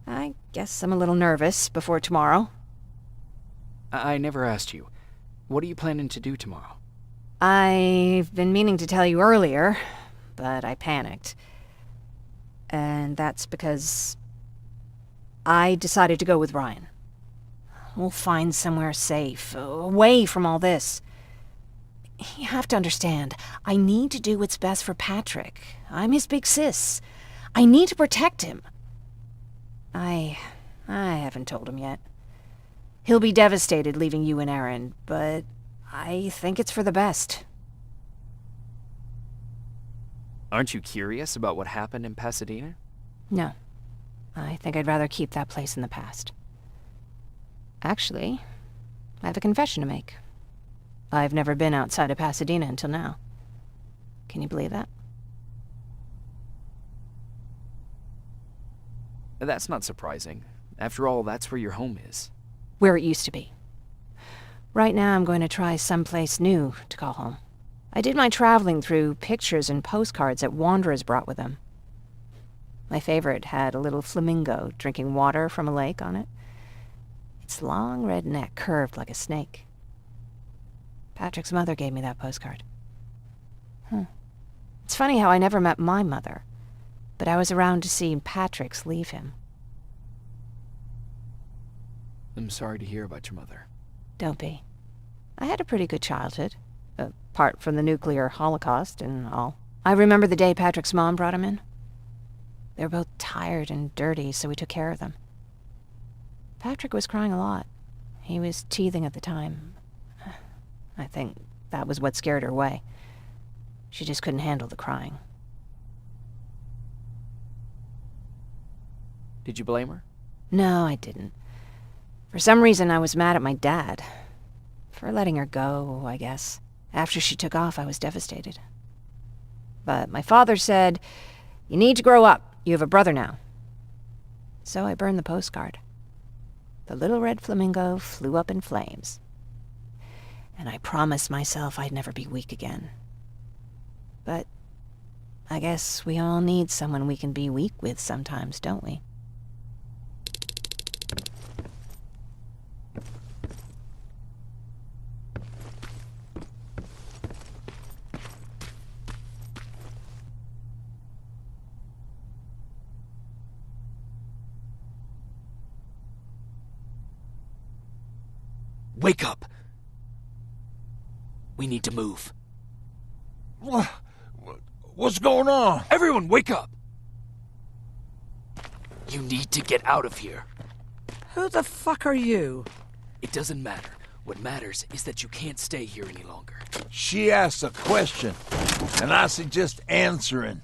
I guess I'm a little nervous before tomorrow. I never asked you. What are you planning to do tomorrow? I've been meaning to tell you earlier, but I panicked. And that's because I decided to go with Ryan. We'll find somewhere safe, away from all this. You have to understand, I need to do what's best for Patrick. I'm his big sis. I need to protect him. I haven't told him yet. He'll be devastated leaving you and Aaron, but I think it's for the best. Aren't you curious about what happened in Pasadena? No. I think I'd rather keep that place in the past. Actually, I have a confession to make. I've never been outside of Pasadena until now. Can you believe that? That's not surprising. After all, that's where your home is. Where it used to be. Right now, I'm going to try someplace new to call home. I did my traveling through pictures and postcards that wanderers brought with them. My favorite had a little flamingo drinking water from a lake on it. Its long red neck curved like a snake. Patrick's mother gave me that postcard. It's funny how I never met my mother, but I was around to see Patrick's leave him. I'm sorry to hear about your mother. Don't be. I had a pretty good childhood, apart from the nuclear holocaust and all. I remember the day Patrick's mom brought him in. They were both tired and dirty, so we took care of them. Patrick was crying a lot. He was teething at the time. I think that was what scared her away. She just couldn't handle the crying. Did you blame her? No, I didn't. For some reason, I was mad at my dad. For letting her go, I guess. After she took off, I was devastated. But my father said, "You need to grow up. You have a brother now." So I burned the postcard. The little red flamingo flew up in flames. And I promised myself I'd never be weak again. But I guess we all need someone we can be weak with sometimes, don't we? Wake up! We need to move. What's going on? Everyone, wake up! You need to get out of here. Who the fuck are you? It doesn't matter. What matters is that you can't stay here any longer. She asked a question, and I suggest answering.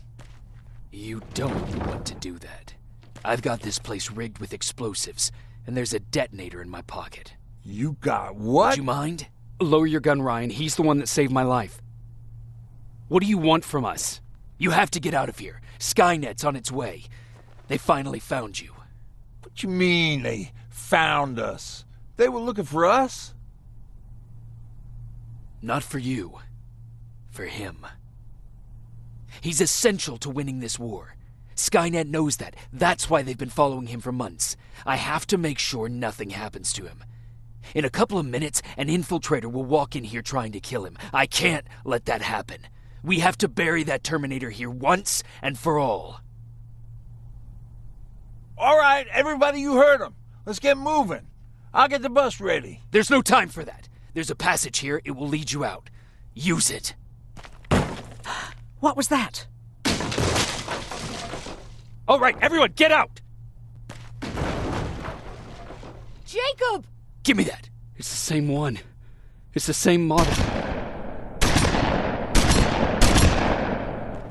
You don't want to do that. I've got this place rigged with explosives, and there's a detonator in my pocket. You got what? Would you mind? Lower your gun, Ryan. He's the one that saved my life. What do you want from us? You have to get out of here. Skynet's on its way. They finally found you. What you mean they found us? They were looking for us? Not for you. For him. He's essential to winning this war. Skynet knows that. That's why they've been following him for months. I have to make sure nothing happens to him. In a couple of minutes, an infiltrator will walk in here trying to kill him. I can't let that happen. We have to bury that Terminator here once and for all. All right, everybody, you heard him. Let's get moving. I'll get the bus ready. There's no time for that. There's a passage here. It will lead you out. Use it. What was that? All right, everyone, get out! Jacob! Give me that. It's the same one. It's the same model.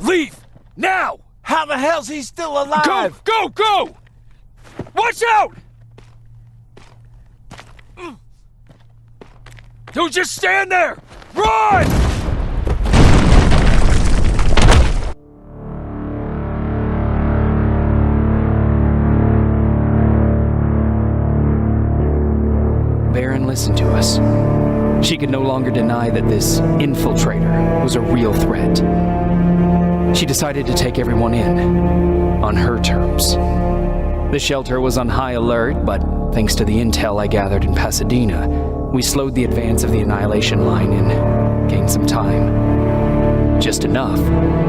Leave! Now! How the hell's he still alive? Go! Go! Go! Watch out! Don't just stand there! Run! Baron listened to us. She could no longer deny that this infiltrator was a real threat. She decided to take everyone in, on her terms. The shelter was on high alert, but thanks to the intel I gathered in Pasadena, we slowed the advance of the Annihilation Line and gained some time. Just enough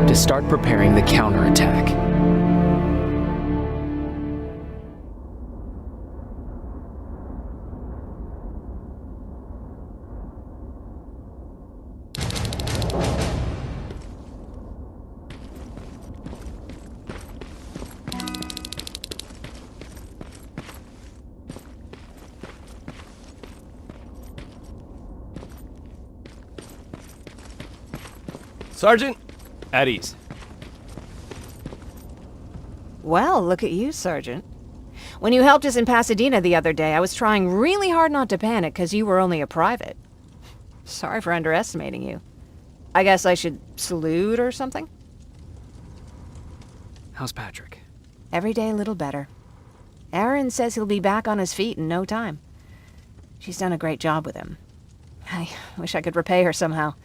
to start preparing the counterattack. Sergeant? At ease. Well, look at you, Sergeant. When you helped us in Pasadena the other day, I was trying really hard not to panic because you were only a private. Sorry for underestimating you. I guess I should salute or something? How's Patrick? Every day a little better. Aaron says he'll be back on his feet in no time. She's done a great job with him. I wish I could repay her somehow.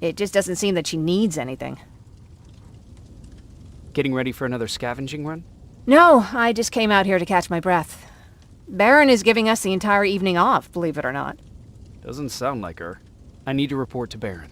It just doesn't seem that she needs anything. Getting ready for another scavenging run? No, I just came out here to catch my breath. Baron is giving us the entire evening off, believe it or not. Doesn't sound like her. I need to report to Baron.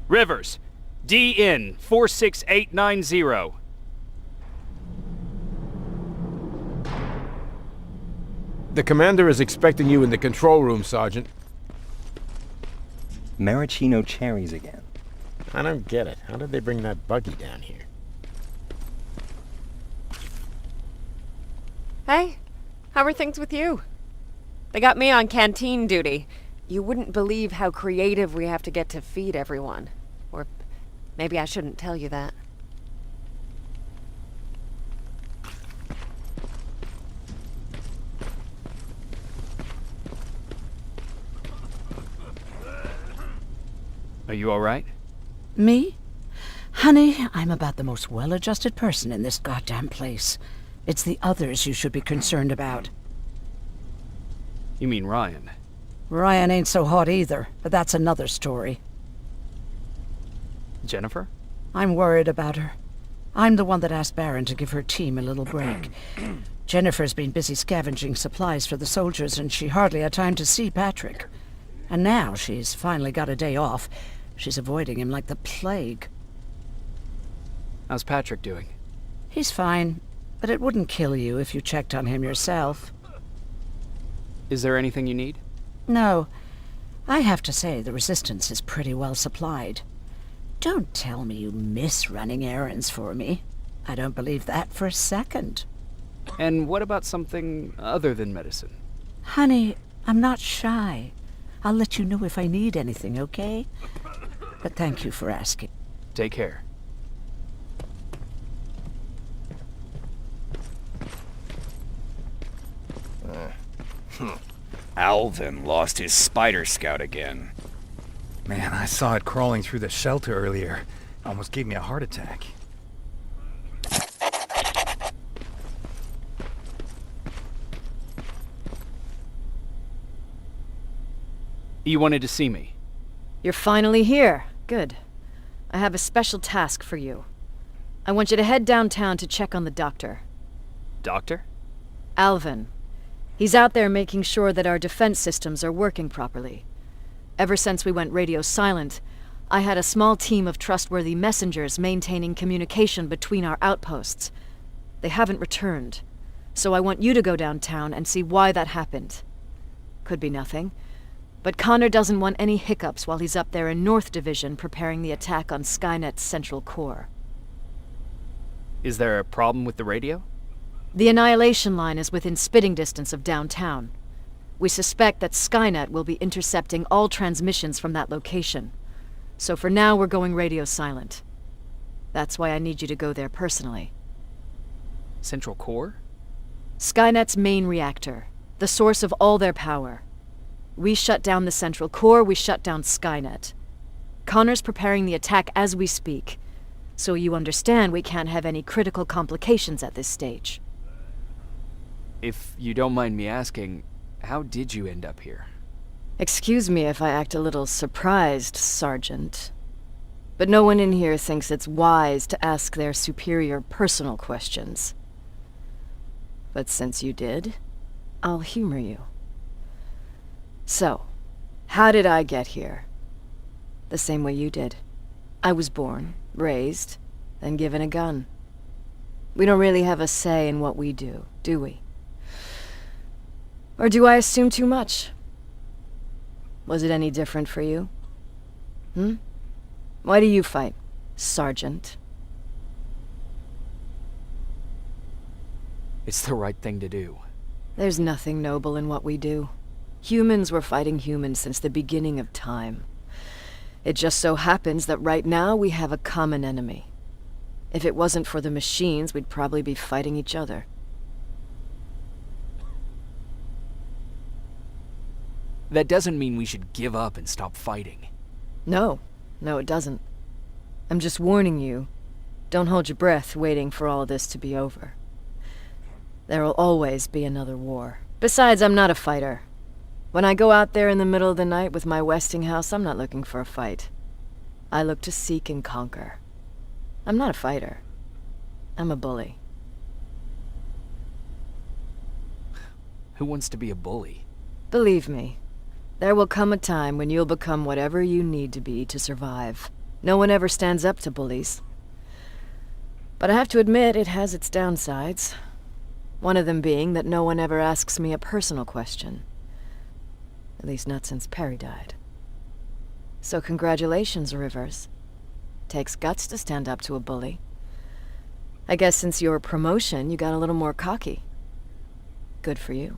Rivers, DN 46890. The commander is expecting you in the control room, Sergeant. Maraschino cherries again. I don't get it. How did they bring that buggy down here? Hey, how are things with you? They got me on canteen duty. You wouldn't believe how creative we have to get to feed everyone. Or maybe I shouldn't tell you that. Are you all right? Me? Honey, I'm about the most well-adjusted person in this goddamn place. It's the others you should be concerned about. You mean Ryan? Ryan ain't so hot either, but that's another story. Jennifer? I'm worried about her. I'm the one that asked Baron to give her team a little break. Jennifer's been busy scavenging supplies for the soldiers, and she hardly had time to see Patrick. And now she's finally got a day off. She's avoiding him like the plague. How's Patrick doing? He's fine, but it wouldn't kill you if you checked on him yourself. Is there anything you need? No. I have to say the Resistance is pretty well supplied. Don't tell me you miss running errands for me. I don't believe that for a second. And what about something other than medicine? Honey, I'm not shy. I'll let you know if I need anything, okay? But thank you for asking. Take care. Alvin lost his spider scout again. Man, I saw it crawling through the shelter earlier. Almost gave me a heart attack. You wanted to see me? You're finally here. Good. I have a special task for you. I want you to head downtown to check on the doctor. Doctor? Alvin. He's out there making sure that our defense systems are working properly. Ever since we went radio silent, I had a small team of trustworthy messengers maintaining communication between our outposts. They haven't returned, so I want you to go downtown and see why that happened. Could be nothing, but Connor doesn't want any hiccups while he's up there in North Division preparing the attack on Skynet's central core. Is there a problem with the radio? The Annihilation Line is within spitting distance of downtown. We suspect that Skynet will be intercepting all transmissions from that location. So for now, we're going radio silent. That's why I need you to go there personally. Central core? Skynet's main reactor, the source of all their power. We shut down the central core, we shut down Skynet. Connor's preparing the attack as we speak, so you understand we can't have any critical complications at this stage. If you don't mind me asking, how did you end up here? Excuse me if I act a little surprised, Sergeant. But no one in here thinks it's wise to ask their superior personal questions. But since you did, I'll humor you. So, how did I get here? The same way you did. I was born, raised, then given a gun. We don't really have a say in what we do we? Or do I assume too much? Was it any different for you? Why do you fight, Sergeant? It's the right thing to do. There's nothing noble in what we do. Humans were fighting humans since the beginning of time. It just so happens that right now we have a common enemy. If it wasn't for the machines, we'd probably be fighting each other. That doesn't mean we should give up and stop fighting. No, it doesn't. I'm just warning you. Don't hold your breath waiting for all this to be over. There'll always be another war. Besides, I'm not a fighter. When I go out there in the middle of the night with my Westinghouse, I'm not looking for a fight. I look to seek and conquer. I'm not a fighter. I'm a bully. Who wants to be a bully? Believe me, there will come a time when you'll become whatever you need to be to survive. No one ever stands up to bullies. But I have to admit, it has its downsides. One of them being that no one ever asks me a personal question. At least not since Perry died. So congratulations, Rivers. Takes guts to stand up to a bully. I guess since your promotion, you got a little more cocky. Good for you.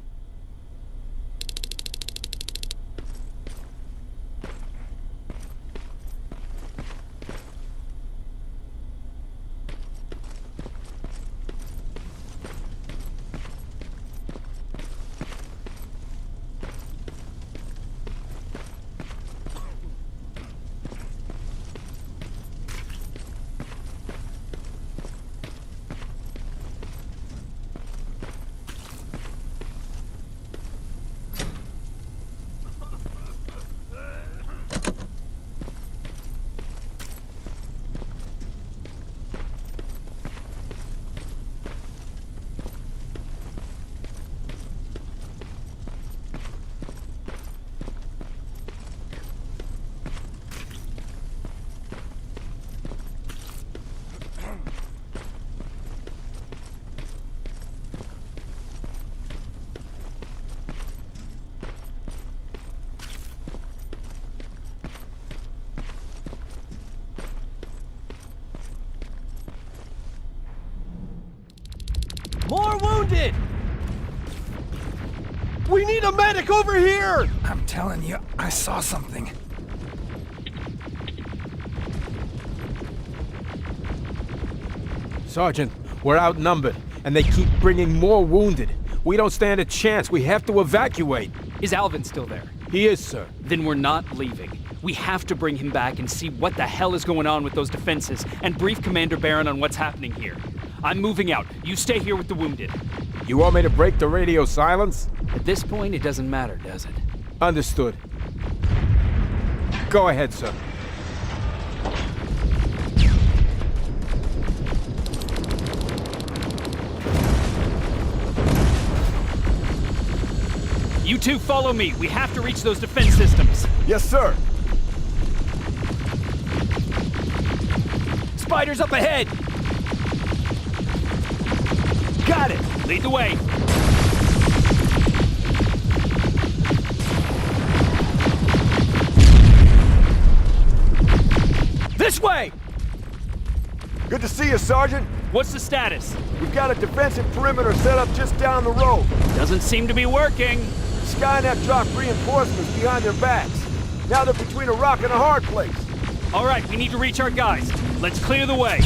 More wounded! We need a medic over here! I'm telling you, I saw something. Sergeant, we're outnumbered, and they keep bringing more wounded. We don't stand a chance. We have to evacuate. Is Alvin still there? He is, sir. Then we're not leaving. We have to bring him back and see what the hell is going on with those defenses, and brief Commander Barron on what's happening here. I'm moving out. You stay here with the wounded. You want me to break the radio silence? At this point, it doesn't matter, does it? Understood. Go ahead, sir. You two follow me. We have to reach those defense systems. Yes, sir. Spiders up ahead! Got it! Lead the way! This way! Good to see you, Sergeant. What's the status? We've got a defensive perimeter set up just down the road. Doesn't seem to be working. Skynet dropped reinforcements behind their backs. Now they're between a rock and a hard place. All right, we need to reach our guys. Let's clear the way.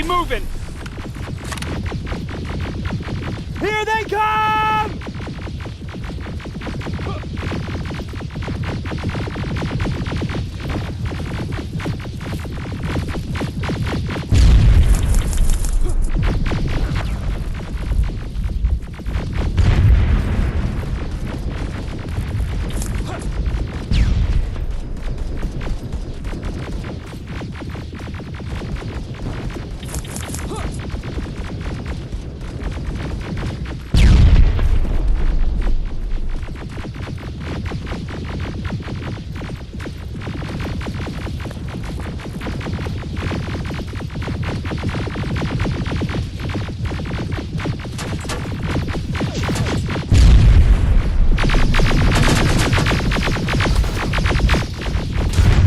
moving! Here they come!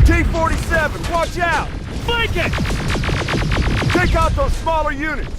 T-47, watch out! Flank it! Take out those smaller units!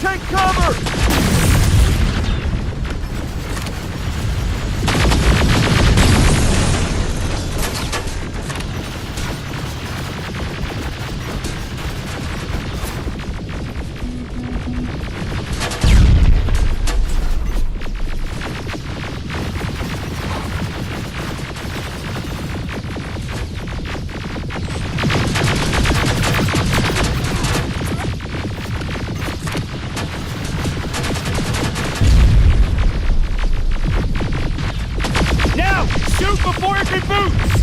Take cover! Shoot before it reboots!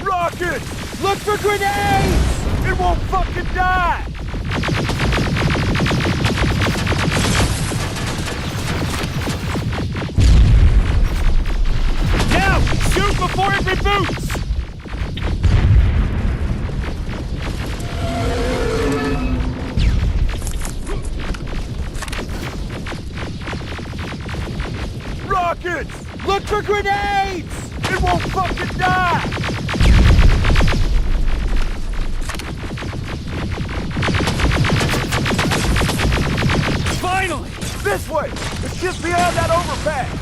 Rockets! Look for grenades! It won't fucking die! Shoot before it reboots! Rockets! Look for grenades! It won't fucking die! Finally! This way! It's just beyond that overpass!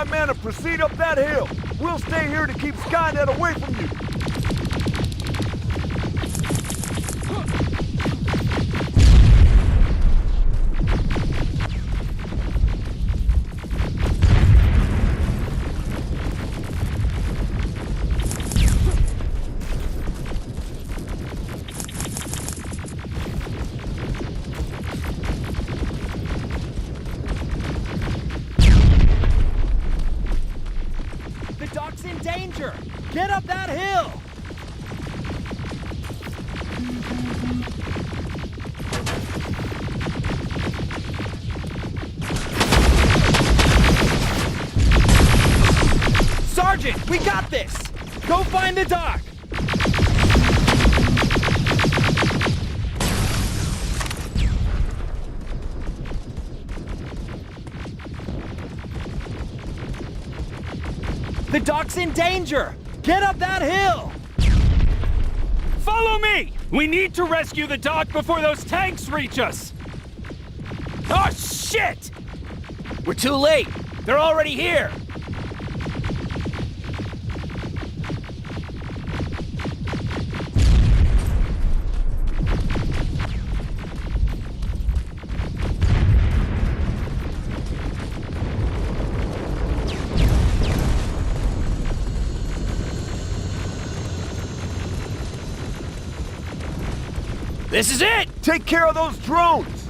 my men and proceed up that hill. We'll stay here to keep Skynet away from you. The dock's in danger! Get up that hill! Sergeant, we got this! Go find the dock! The dock's in danger! Get up that hill! Follow me! We need to rescue the dock before those tanks reach us! Oh, shit! We're too late! They're already here! This is it! Take care of those drones!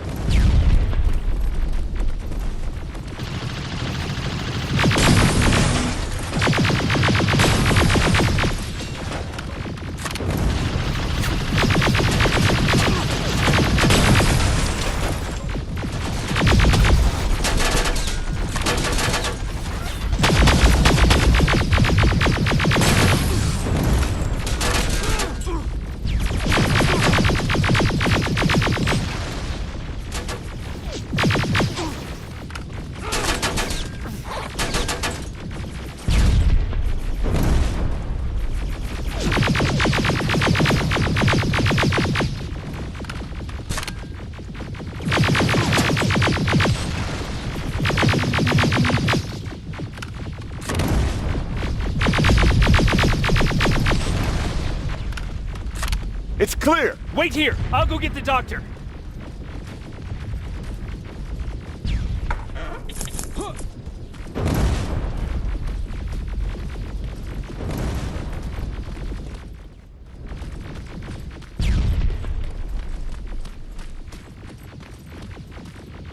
It's clear! Wait here! I'll go get the doctor!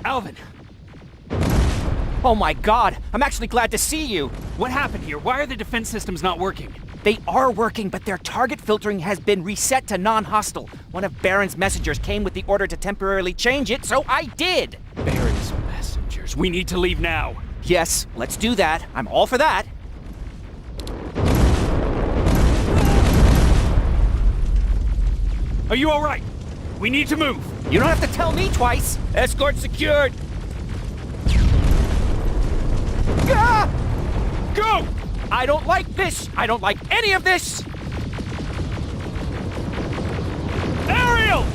Alvin! Oh my god! I'm actually glad to see you! What happened here? Why are the defense systems not working? They are working, but their target filtering has been reset to non-hostile. One of Baron's messengers came with the order to temporarily change it, so I did! Baron's messengers. We need to leave now. Yes, let's do that. I'm all for that. Are you alright? We need to move. You don't have to tell me twice. Escort secured. Ah! Go! I don't like this! I don't like any of this! Ariel!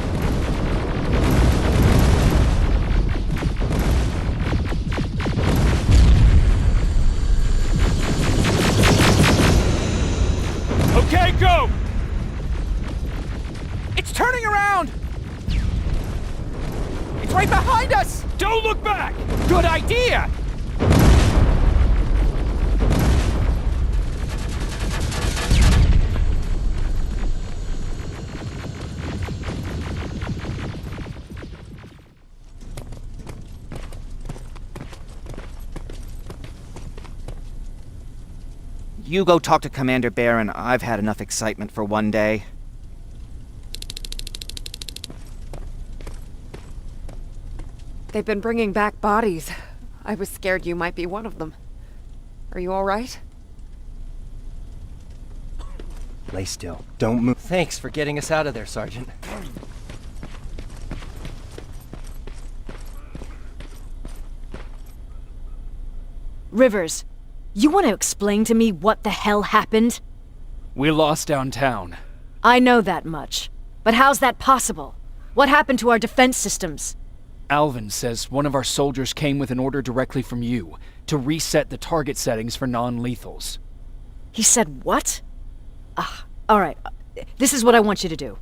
Okay, go! It's turning around! It's right behind us! Don't look back! Good idea! You go talk to Commander Baron. I've had enough excitement for one day. They've been bringing back bodies. I was scared you might be one of them. Are you all right? Lay still. Don't move. Thanks for getting us out of there, Sergeant. Rivers, you want to explain to me what the hell happened? We lost downtown. I know that much. But how's that possible? What happened to our defense systems? Alvin says one of our soldiers came with an order directly from you. to reset the target settings for non-lethals. He said what? Alright. This is what I want you to do.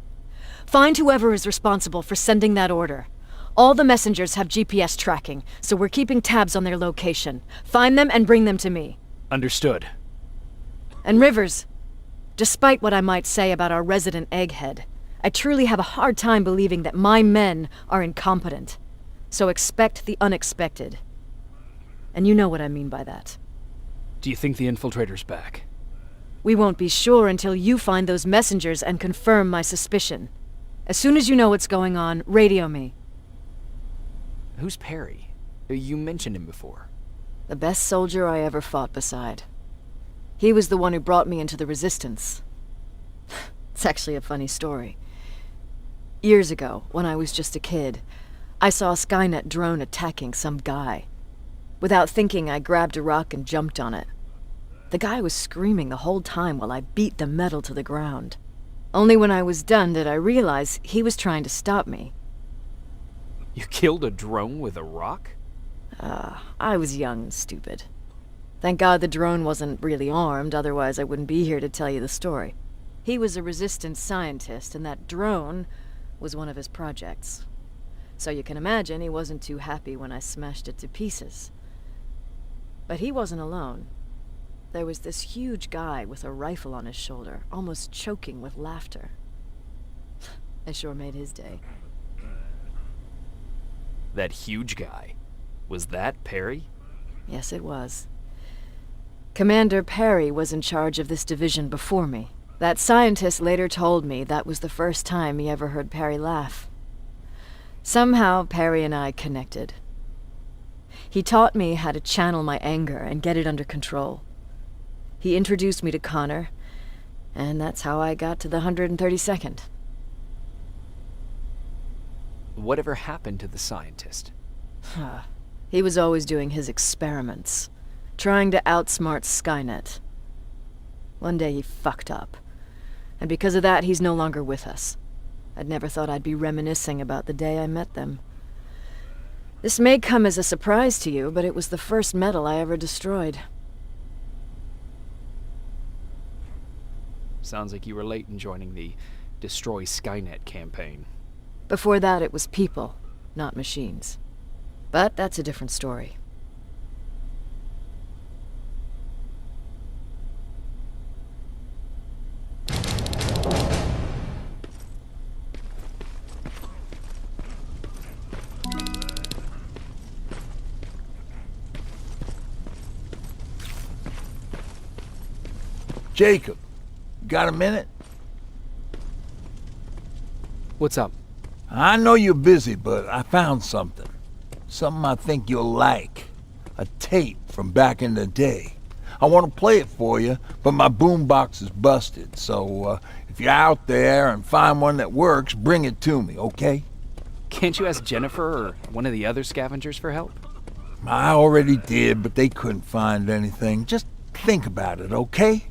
Find whoever is responsible for sending that order. All the messengers have GPS tracking, so we're keeping tabs on their location. Find them and bring them to me. Understood. And Rivers, despite what I might say about our resident egghead, I truly have a hard time believing that my men are incompetent. So expect the unexpected. And you know what I mean by that. Do you think the infiltrator's back? We won't be sure until you find those messengers and confirm my suspicion. As soon as you know what's going on, radio me. Who's Perry? You mentioned him before. The best soldier I ever fought beside. He was the one who brought me into the Resistance. It's actually a funny story. Years ago, when I was just a kid, I saw a Skynet drone attacking some guy. Without thinking, I grabbed a rock and jumped on it. The guy was screaming the whole time while I beat the metal to the ground. Only when I was done did I realize he was trying to stop me. You killed a drone with a rock? I was young and stupid. Thank God the drone wasn't really armed, otherwise I wouldn't be here to tell you the story. He was a Resistance scientist, and that drone was one of his projects. So you can imagine he wasn't too happy when I smashed it to pieces. But he wasn't alone. There was this huge guy with a rifle on his shoulder, almost choking with laughter. I sure made his day. That huge guy. Was that Perry? Yes, it was. Commander Perry was in charge of this division before me. That scientist later told me that was the first time he ever heard Perry laugh. Somehow, Perry and I connected. He taught me how to channel my anger and get it under control. He introduced me to Connor, and that's how I got to the 132nd. Whatever happened to the scientist? He was always doing his experiments, trying to outsmart Skynet. One day he fucked up, and because of that he's no longer with us. I'd never thought I'd be reminiscing about the day I met them. This may come as a surprise to you, but it was the first metal I ever destroyed. Sounds like you were late in joining the Destroy Skynet campaign. Before that it was people, not machines. But that's a different story. Jacob, got a minute? What's up? I know you're busy, but I found something. Something I think you'll like. A tape from back in the day. I want to play it for you, but my boombox is busted, so if you're out there and find one that works, bring it to me, okay? Can't you ask Jennifer or one of the other scavengers for help? I already did, but they couldn't find anything. Just think about it, okay?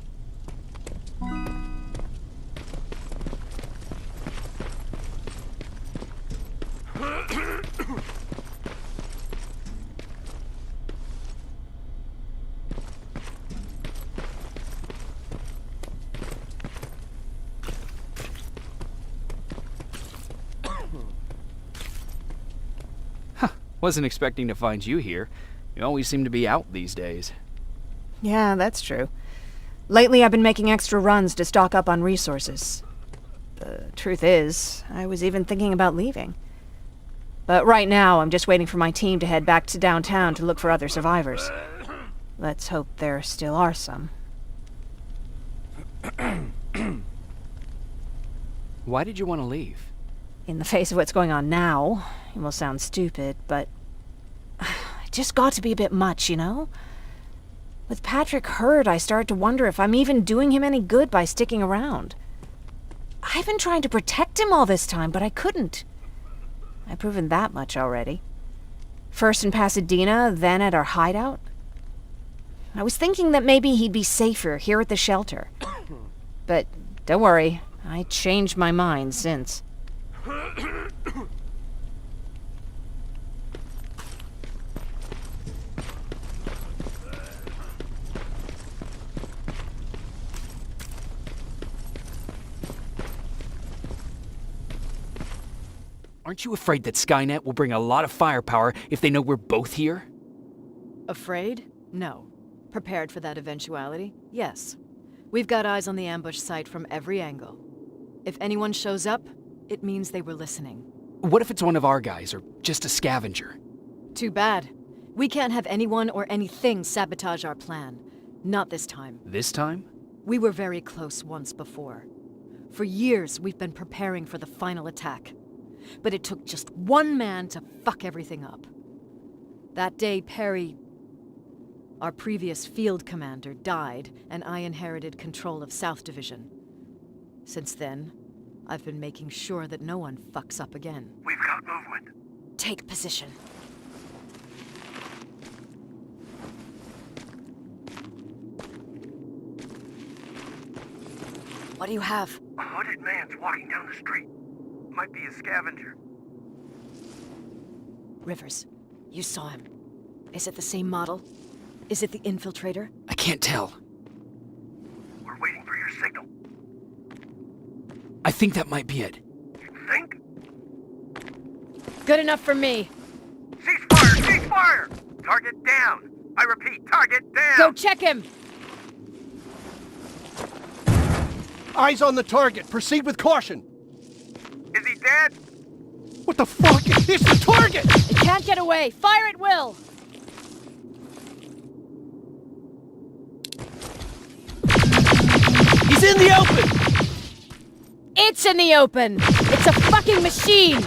Wasn't expecting to find you here. You always seem to be out these days. Yeah, that's true. Lately I've been making extra runs to stock up on resources. The truth is, I was even thinking about leaving. But right now I'm just waiting for my team to head back to downtown to look for other survivors. Let's hope there still are some. Why did you want to leave? In the face of what's going on now, it will sound stupid, but it just got to be a bit much, you know? With Patrick hurt, I started to wonder if I'm even doing him any good by sticking around. I've been trying to protect him all this time, but I couldn't. I've proven that much already. First in Pasadena, then at our hideout. I was thinking that maybe he'd be safer here at the shelter. But don't worry, I changed my mind since. Aren't you afraid that Skynet will bring a lot of firepower if they know we're both here? Afraid? No. Prepared for that eventuality? Yes. We've got eyes on the ambush site from every angle. If anyone shows up, it means they were listening. What if it's one of our guys, or just a scavenger? Too bad. We can't have anyone or anything sabotage our plan. Not this time. This time? We were very close once before. For years, we've been preparing for the final attack. But it took just one man to fuck everything up. That day, Perry, our previous field commander, died, and I inherited control of South Division. Since then, I've been making sure that no one fucks up again. We've got movement. Take position. What do you have? A hooded man's walking down the street. Might be a scavenger. Rivers, you saw him. Is it the same model? Is it the infiltrator? I can't tell. We're waiting for your signal. I think that might be it. You think? Good enough for me. Cease fire! Cease fire! Target down! I repeat, target down! Go check him! Eyes on the target. Proceed with caution. Is he dead? What the fuck? It's the target! It can't get away. Fire at will! He's in the open! It's in the open! It's a fucking machine!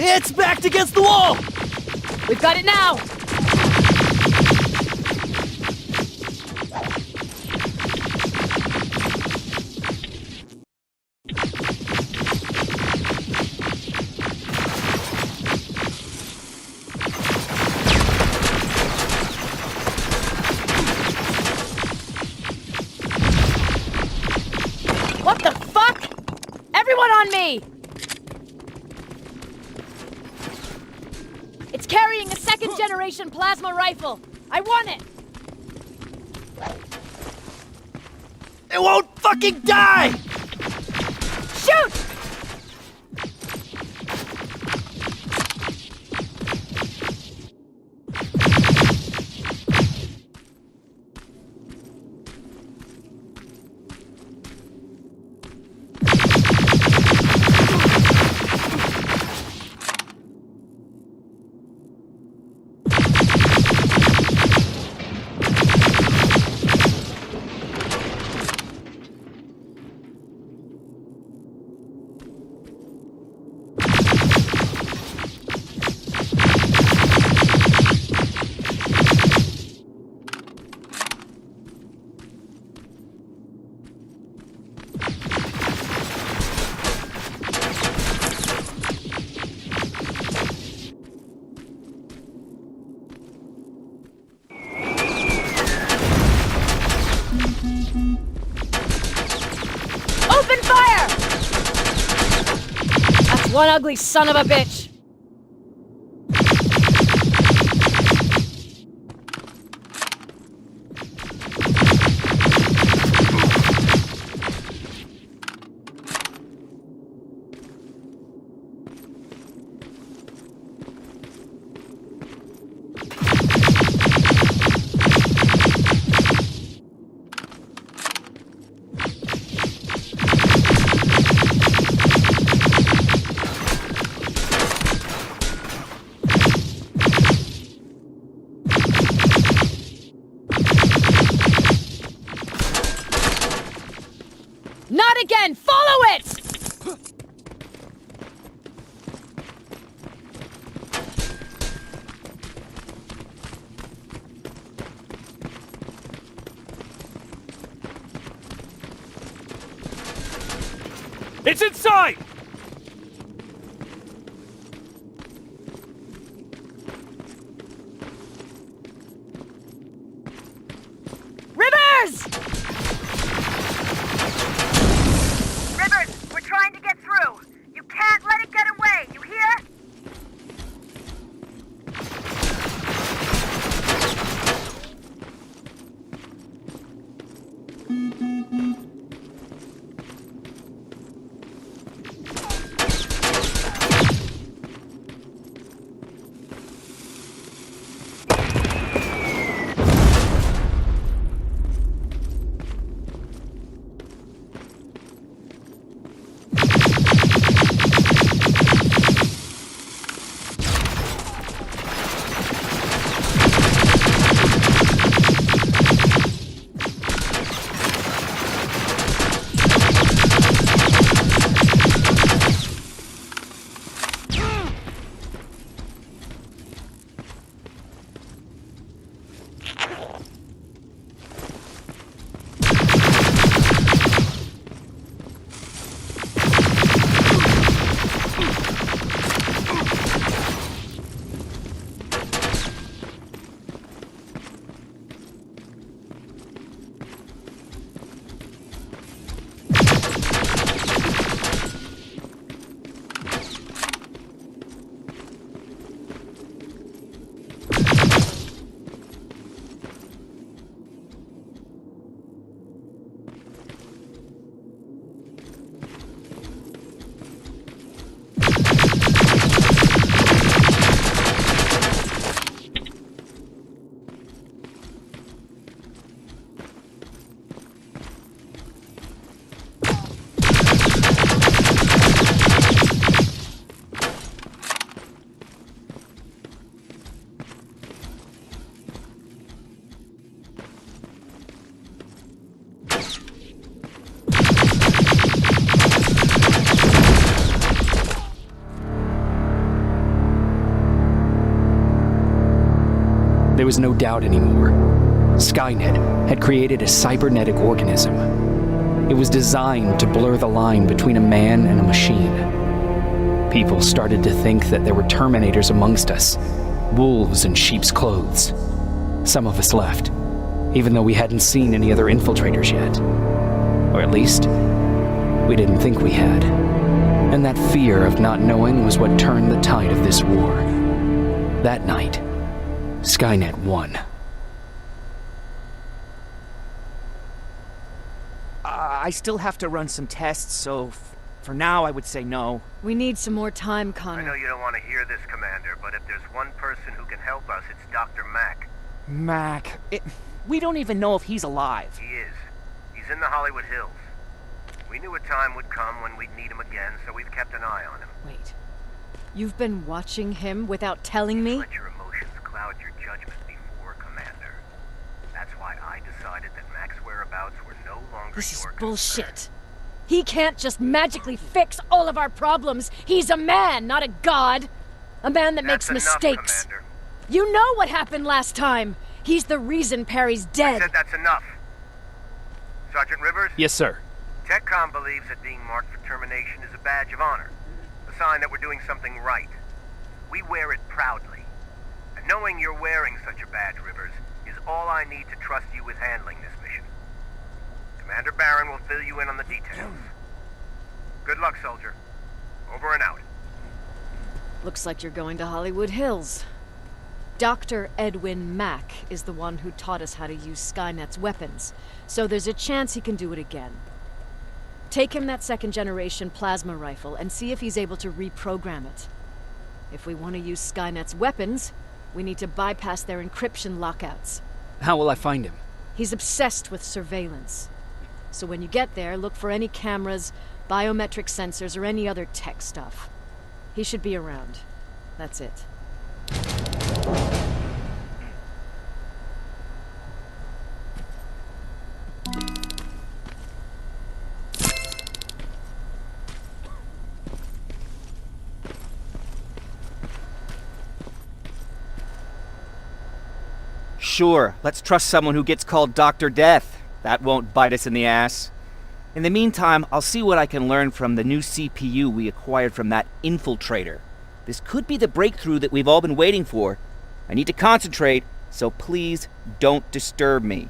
It's backed against the wall! We've got it now! What the fuck? Everyone on me! It's carrying a second-generation plasma rifle. I want it! It won't fucking die! Shoot! Open fire! That's one ugly son of a bitch! Not again! Follow it! It's inside! Rivers! Rivers, we're trying to get through. You can't let it get away, you hear? There was no doubt anymore. Skynet had created a cybernetic organism. It was designed to blur the line between a man and a machine. People started to think that there were Terminators amongst us, wolves in sheep's clothes. Some of us left, even though we hadn't seen any other infiltrators yet. Or at least, we didn't think we had. And that fear of not knowing was what turned the tide of this war. That night, Skynet won. I still have to run some tests, so for now I would say no. We need some more time, Connor. I know you don't want to hear this, Commander, but if there's one person who can help us, it's Dr. Mack. Mac. We don't even know if he's alive. He is. He's in the Hollywood Hills. We knew a time would come when we'd need him again, so we've kept an eye on him. Wait. You've been watching him without telling me? Let your emotions cloud your judgment before, Commander. That's why I decided that Mack's whereabouts were no longer This is your bullshit. He can't just magically fix all of our problems. He's a man, not a god. A man that makes mistakes. Commander. You know what happened last time. He's the reason Perry's dead. I said that's enough. Sergeant Rivers? Yes, sir. TechCom believes that being marked for termination is a badge of honor. A sign that we're doing something right. We wear it proudly. And knowing you're wearing such a badge, Rivers, is all I need to trust you with handling this mission. Commander Barron will fill you in on the details. Good luck, soldier. Over and out. Looks like you're going to Hollywood Hills. Dr. Edwin Mack is the one who taught us how to use Skynet's weapons, so there's a chance he can do it again. Take him that second-generation plasma rifle and see if he's able to reprogram it. If we want to use Skynet's weapons, we need to bypass their encryption lockouts. How will I find him? He's obsessed with surveillance. So when you get there, look for any cameras, biometric sensors, or any other tech stuff. He should be around. That's it. Sure, let's trust someone who gets called Dr. Death. That won't bite us in the ass. In the meantime, I'll see what I can learn from the new CPU we acquired from that infiltrator. This could be the breakthrough that we've all been waiting for. I need to concentrate, so please don't disturb me.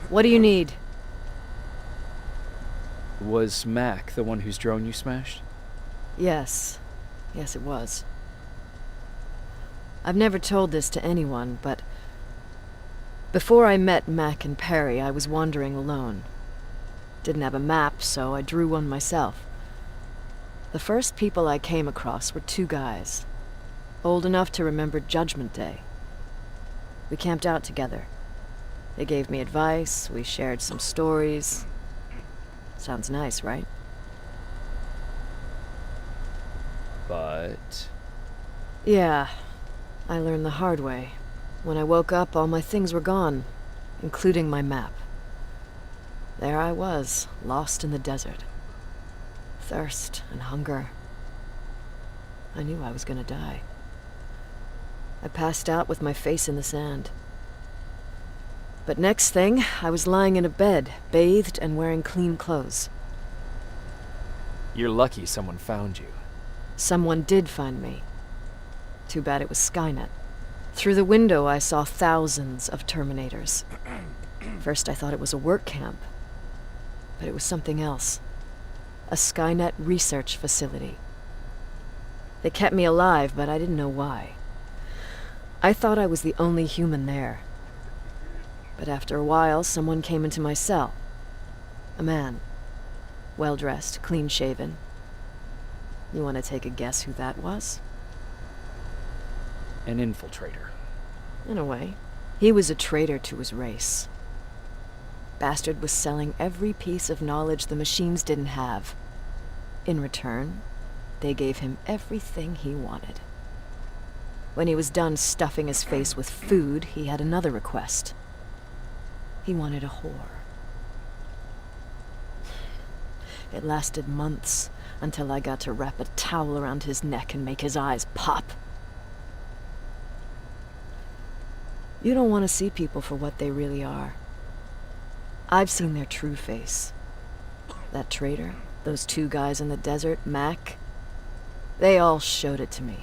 What do you need? Was Mac the one whose drone you smashed? Yes. Yes, it was. I've never told this to anyone, but before I met Mac and Perry, I was wandering alone. Didn't have a map, so I drew one myself. The first people I came across were two guys, old enough to remember Judgment Day. We camped out together. They gave me advice, we shared some stories. Sounds nice, right? But... Yeah, I learned the hard way. When I woke up, all my things were gone, including my map. There I was, lost in the desert. Thirst and hunger. I knew I was gonna die. I passed out with my face in the sand. But next thing, I was lying in a bed, bathed and wearing clean clothes. You're lucky someone found you. Someone did find me. Too bad it was Skynet. Through the window, I saw thousands of Terminators. First, I thought it was a work camp. But it was something else. A Skynet research facility. They kept me alive, but I didn't know why. I thought I was the only human there. But after a while, someone came into my cell. A man. Well-dressed, clean-shaven. You want to take a guess who that was? An infiltrator. In a way. He was a traitor to his race. Bastard was selling every piece of knowledge the machines didn't have. In return, they gave him everything he wanted. When he was done stuffing his face with food, he had another request. He wanted a whore. It lasted months, until I got to wrap a towel around his neck and make his eyes pop. You don't want to see people for what they really are. I've seen their true face. That traitor, those two guys in the desert, Mac, they all showed it to me.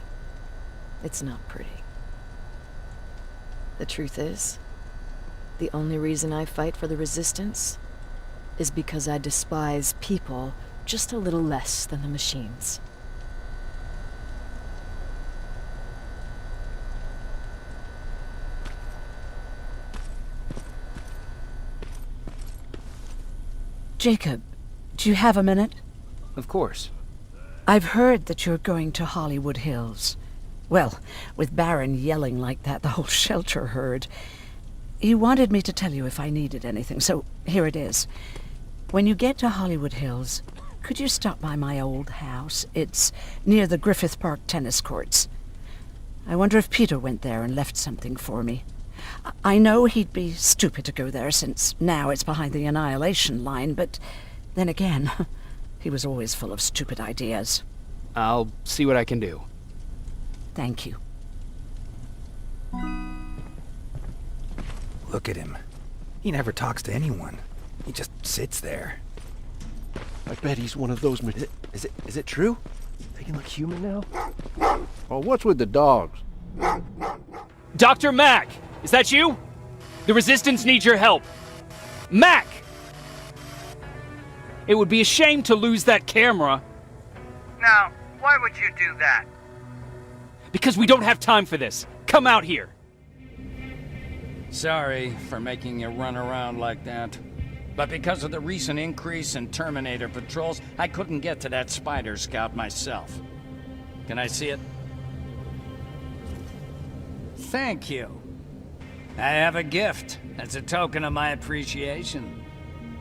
It's not pretty. The truth is, the only reason I fight for the Resistance is because I despise people just a little less than the machines. Jacob, do you have a minute? Of course. I've heard that you're going to Hollywood Hills. Well, with Baron yelling like that, the whole shelter heard. He wanted me to tell you if I needed anything, so here it is. When you get to Hollywood Hills, could you stop by my old house? It's near the Griffith Park tennis courts. I wonder if Peter went there and left something for me. I know he'd be stupid to go there, since now it's behind the Annihilation Line, but then again, he was always full of stupid ideas. I'll see what I can do. Thank you. Look at him. He never talks to anyone. He just sits there. I bet he's one of those... Is it true? They can look human now? Oh, what's with the dogs? Dr. Mac! Is that you? The Resistance needs your help. Mac! It would be a shame to lose that camera. Now, why would you do that? Because we don't have time for this. Come out here. Sorry for making you run around like that. But because of the recent increase in Terminator patrols, I couldn't get to that Spider Scout myself. Can I see it? Thank you. I have a gift as a token of my appreciation.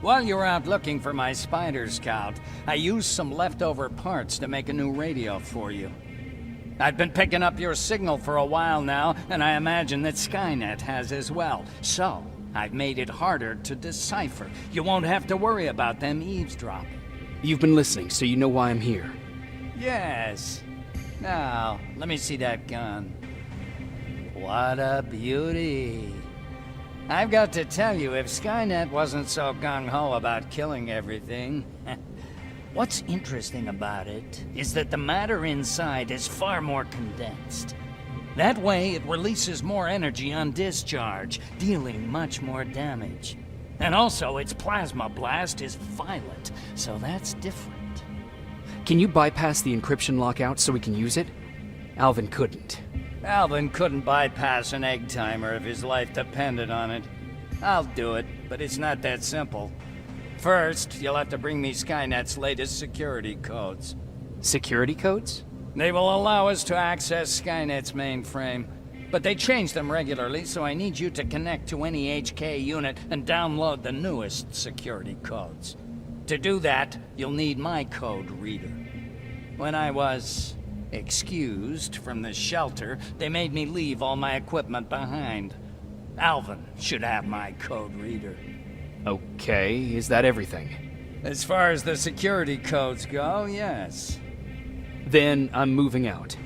While you were out looking for my Spider Scout, I used some leftover parts to make a new radio for you. I've been picking up your signal for a while now, and I imagine that Skynet has as well. So, I've made it harder to decipher. You won't have to worry about them eavesdropping. You've been listening, so you know why I'm here. Yes. Now, let me see that gun. What a beauty. I've got to tell you, if Skynet wasn't so gung-ho about killing everything... What's interesting about it is that the matter inside is far more condensed. That way, it releases more energy on discharge, dealing much more damage. And also, its plasma blast is violent, so that's different. Can you bypass the encryption lockout so we can use it? Alvin couldn't. Alvin couldn't bypass an egg timer if his life depended on it. I'll do it, but it's not that simple. First, you'll have to bring me Skynet's latest security codes. Security codes? They will allow us to access Skynet's mainframe, but they change them regularly, so I need you to connect to any HK unit and download the newest security codes. To do that, you'll need my code reader. When I was excused from the shelter, they made me leave all my equipment behind. Alvin should have my code reader. Okay, is that everything? As far as the security codes go, yes. Then I'm moving out.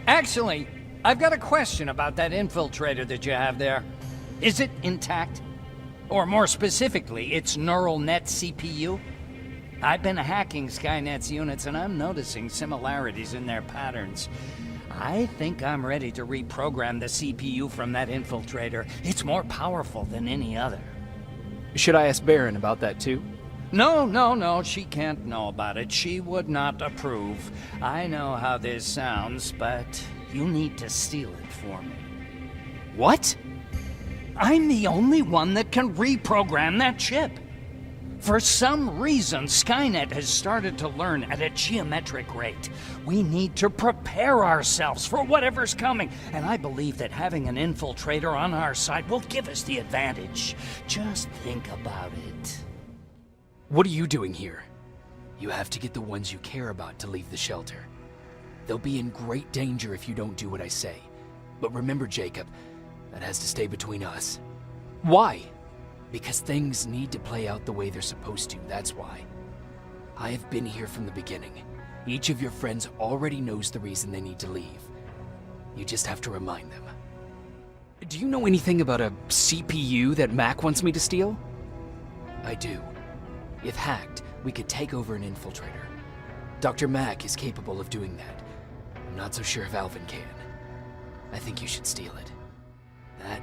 Actually, I've got a question about that infiltrator that you have there. Is it intact? Or more specifically, its neural net CPU? I've been hacking Skynet's units and I'm noticing similarities in their patterns. I think I'm ready to reprogram the CPU from that infiltrator. It's more powerful than any other. Should I ask Baron about that too? No, she can't know about it. She would not approve. I know how this sounds, but you need to steal it for me. What? I'm the only one that can reprogram that chip. For some reason, Skynet has started to learn at a geometric rate. We need to prepare ourselves for whatever's coming, and I believe that having an infiltrator on our side will give us the advantage. Just think about it. What are you doing here? You have to get the ones you care about to leave the shelter. They'll be in great danger if you don't do what I say. But remember, Jacob, that has to stay between us. Why? Because things need to play out the way they're supposed to, that's why. I have been here from the beginning. Each of your friends already knows the reason they need to leave. You just have to remind them. Do you know anything about a CPU that Mac wants me to steal? I do. If hacked, we could take over an infiltrator. Dr. Mac is capable of doing that. I'm not so sure if Alvin can. I think you should steal it. That,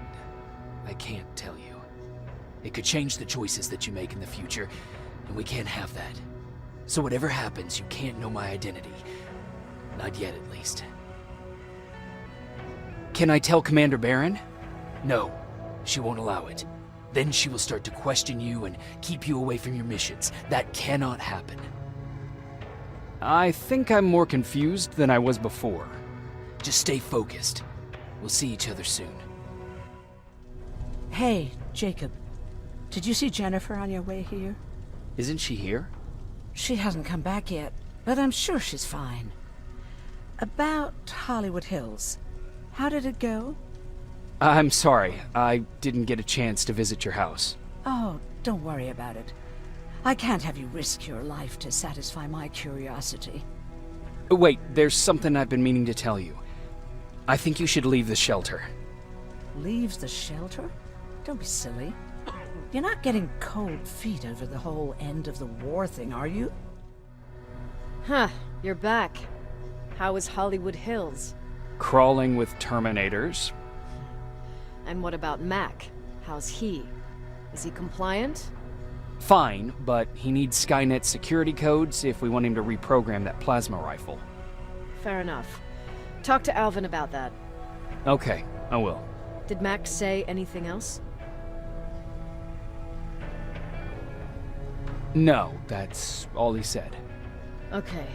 I can't tell you. It could change the choices that you make in the future, and we can't have that. So whatever happens, you can't know my identity. Not yet, at least. Can I tell Commander Barron? No, she won't allow it. Then she will start to question you and keep you away from your missions. That cannot happen. I think I'm more confused than I was before. Just stay focused. We'll see each other soon. Hey, Jacob. Did you see Jennifer on your way here? Isn't she here? She hasn't come back yet, but I'm sure she's fine. About Hollywood Hills. How did it go? I'm sorry. I didn't get a chance to visit your house. Oh, don't worry about it. I can't have you risk your life to satisfy my curiosity. Wait, there's something I've been meaning to tell you. I think you should leave the shelter. Leaves the shelter? Don't be silly. You're not getting cold feet over the whole end of the war thing, are you? Huh, you're back. How is Hollywood Hills? Crawling with Terminators. And what about Mac? How's he? Is he compliant? Fine, but he needs Skynet security codes if we want him to reprogram that plasma rifle. Fair enough. Talk to Alvin about that. Okay, I will. Did Mac say anything else? No, that's all he said. Okay.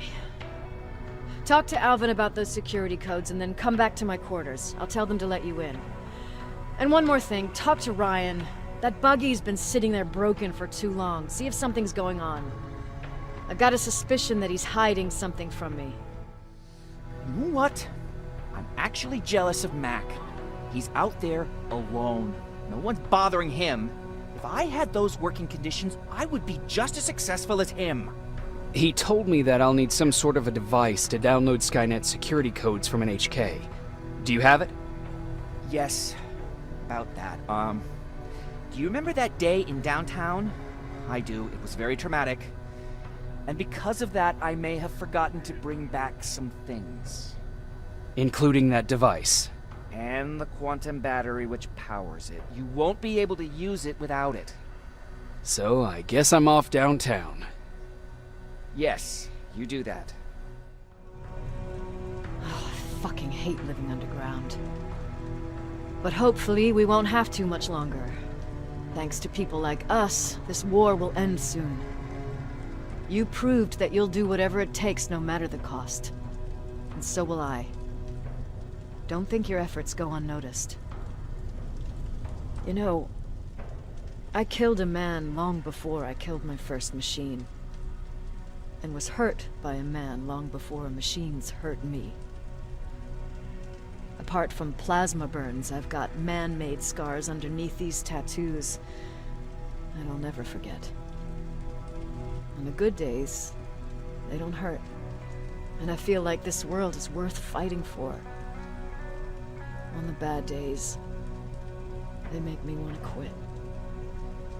Talk to Alvin about those security codes and then come back to my quarters. I'll tell them to let you in. And one more thing, talk to Ryan. That buggy's been sitting there broken for too long. See if something's going on. I've got a suspicion that he's hiding something from me. You know what? I'm actually jealous of Mac. He's out there alone. No one's bothering him. If I had those working conditions, I would be just as successful as him. He told me that I'll need some sort of a device to download Skynet security codes from an HK. Do you have it? Yes, about that. Do you remember that day in downtown? I do. It was very traumatic. And because of that, I may have forgotten to bring back some things. Including that device. And the quantum battery which powers it. You won't be able to use it without it. So I guess I'm off downtown. Yes, you do that. Oh, I fucking hate living underground. But hopefully we won't have to much longer. Thanks to people like us, this war will end soon. You proved that you'll do whatever it takes no matter the cost. And so will I. Don't think your efforts go unnoticed. You know, I killed a man long before I killed my first machine. And was hurt by a man long before machines hurt me. Apart from plasma burns, I've got man-made scars underneath these tattoos that I'll never forget. On the good days, they don't hurt. And I feel like this world is worth fighting for. On the bad days, they make me want to quit.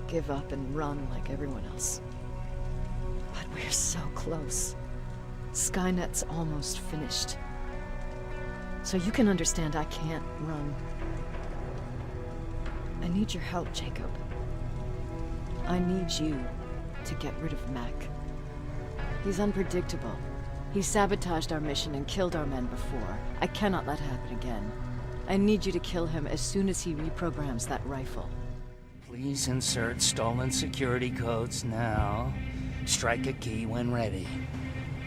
Give up and run like everyone else. But we're so close. Skynet's almost finished. So you can understand I can't run. I need your help, Jacob. I need you to get rid of Mac. He's unpredictable. He sabotaged our mission and killed our men before. I cannot let it happen again. I need you to kill him as soon as he reprograms that rifle. Please insert stolen security codes now. Strike a key when ready.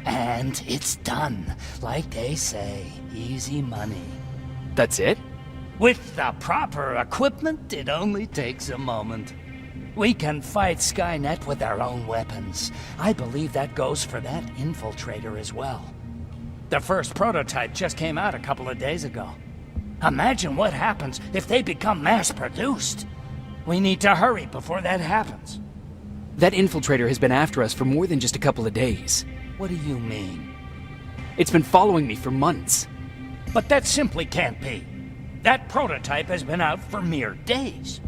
And it's done. Like they say, easy money. That's it? With the proper equipment, it only takes a moment. We can fight Skynet with our own weapons. I believe that goes for that infiltrator as well. The first prototype just came out a couple of days ago. Imagine what happens if they become mass-produced. We need to hurry before that happens. That infiltrator has been after us for more than just a couple of days. What do you mean? It's been following me for months. But that simply can't be. That prototype has been out for mere days.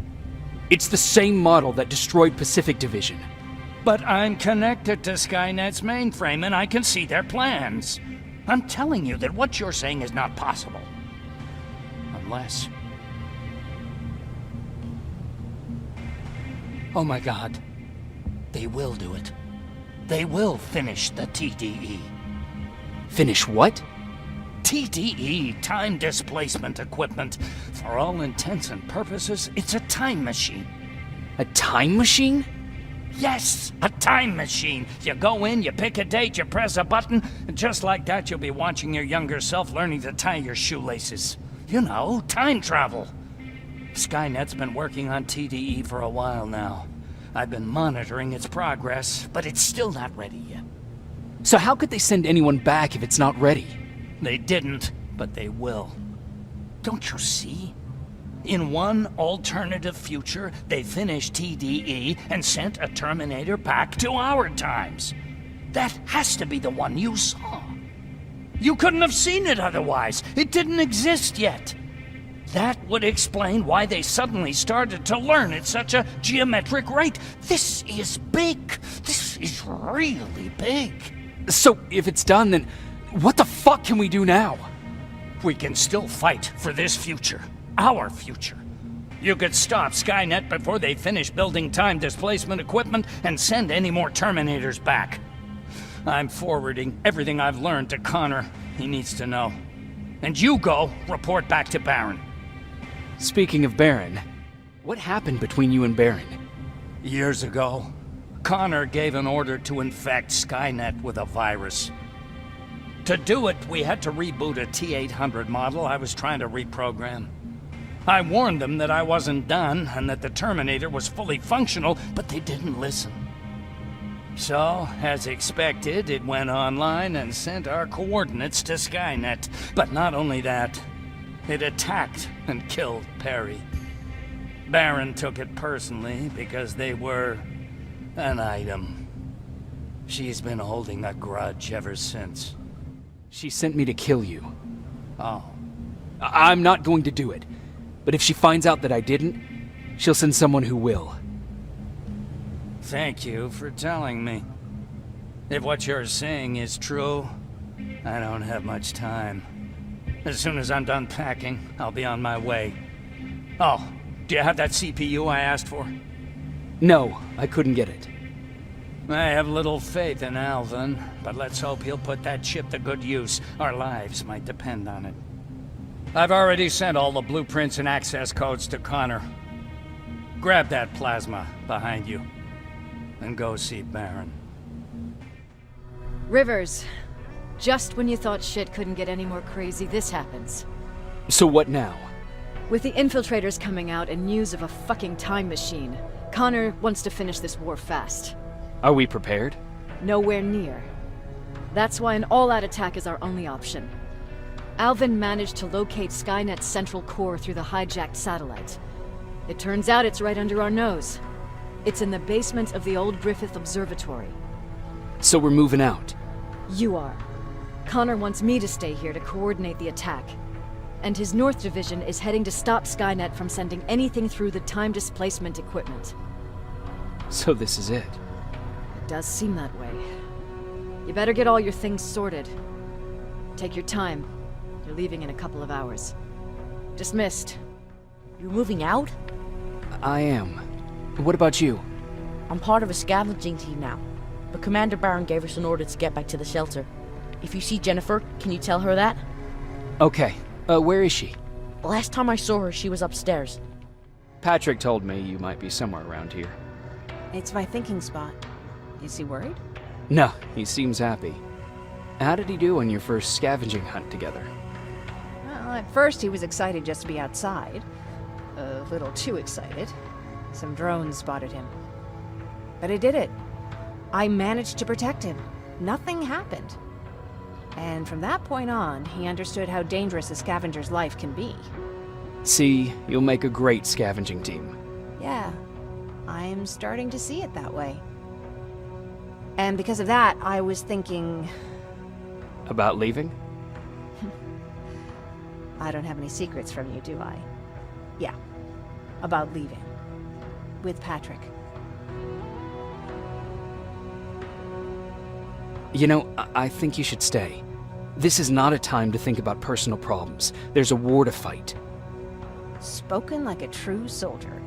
It's the same model that destroyed Pacific Division. But I'm connected to Skynet's mainframe and I can see their plans. I'm telling you that what you're saying is not possible. Unless... Oh my God. They will do it. They will finish the TDE. Finish what? TDE, time displacement equipment. For all intents and purposes, it's a time machine. A time machine? Yes, a time machine. You go in, you pick a date, you press a button, and just like that you'll be watching your younger self learning to tie your shoelaces. You know, time travel. Skynet's been working on TDE for a while now. I've been monitoring its progress, but it's still not ready yet. So how could they send anyone back if it's not ready? They didn't, but they will. Don't you see? In one alternative future, they finished TDE and sent a Terminator back to our times. That has to be the one you saw. You couldn't have seen it otherwise. It didn't exist yet. That would explain why they suddenly started to learn at such a geometric rate. This is big. This is really big. So, if it's done, then what the fuck can we do now? We can still fight for this future. Our future. You could stop Skynet before they finish building time displacement equipment and send any more Terminators back. I'm forwarding everything I've learned to Connor. He needs to know. And you go report back to Baron. Speaking of Baron, what happened between you and Baron? Years ago, Connor gave an order to infect Skynet with a virus. To do it, we had to reboot a T-800 model I was trying to reprogram. I warned them that I wasn't done and that the Terminator was fully functional, but they didn't listen. So, as expected, it went online and sent our coordinates to Skynet. But not only that, it attacked and killed Perry. Baron took it personally because they were an item. She's been holding a grudge ever since. She sent me to kill you. Oh. I'm not going to do it. But if she finds out that I didn't, she'll send someone who will. Thank you for telling me. If what you're saying is true, I don't have much time. As soon as I'm done packing, I'll be on my way. Oh, do you have that CPU I asked for? No, I couldn't get it. I have little faith in Alvin, but let's hope he'll put that chip to good use. Our lives might depend on it. I've already sent all the blueprints and access codes to Connor. Grab that plasma behind you, and go see Baron. Rivers, just when you thought shit couldn't get any more crazy, this happens. So what now? With the infiltrators coming out and news of a fucking time machine, Connor wants to finish this war fast. Are we prepared? Nowhere near. That's why an all-out attack is our only option. Alvin managed to locate Skynet's central core through the hijacked satellite. It turns out it's right under our nose. It's in the basement of the old Griffith Observatory. So we're moving out? You are. Connor wants me to stay here to coordinate the attack. And his North Division is heading to stop Skynet from sending anything through the time displacement equipment. So this is it? It does seem that way. You better get all your things sorted. Take your time. You're leaving in a couple of hours. Dismissed. You're moving out? I am. What about you? I'm part of a scavenging team now, but Commander Baron gave us an order to get back to the shelter. If you see Jennifer, can you tell her that? Okay. Where is she? Last time I saw her, she was upstairs. Patrick told me you might be somewhere around here. It's my thinking spot. Is he worried? No, he seems happy. How did he do on your first scavenging hunt together? Well, at first he was excited just to be outside. A little too excited. Some drones spotted him. But I did it. I managed to protect him. Nothing happened. And from that point on, he understood how dangerous a scavenger's life can be. See, you'll make a great scavenging team. Yeah, I'm starting to see it that way. And because of that, I was thinking... About leaving? I don't have any secrets from you, do I? Yeah. About leaving. With Patrick. You know, I think you should stay. This is not a time to think about personal problems. There's a war to fight. Spoken like a true soldier.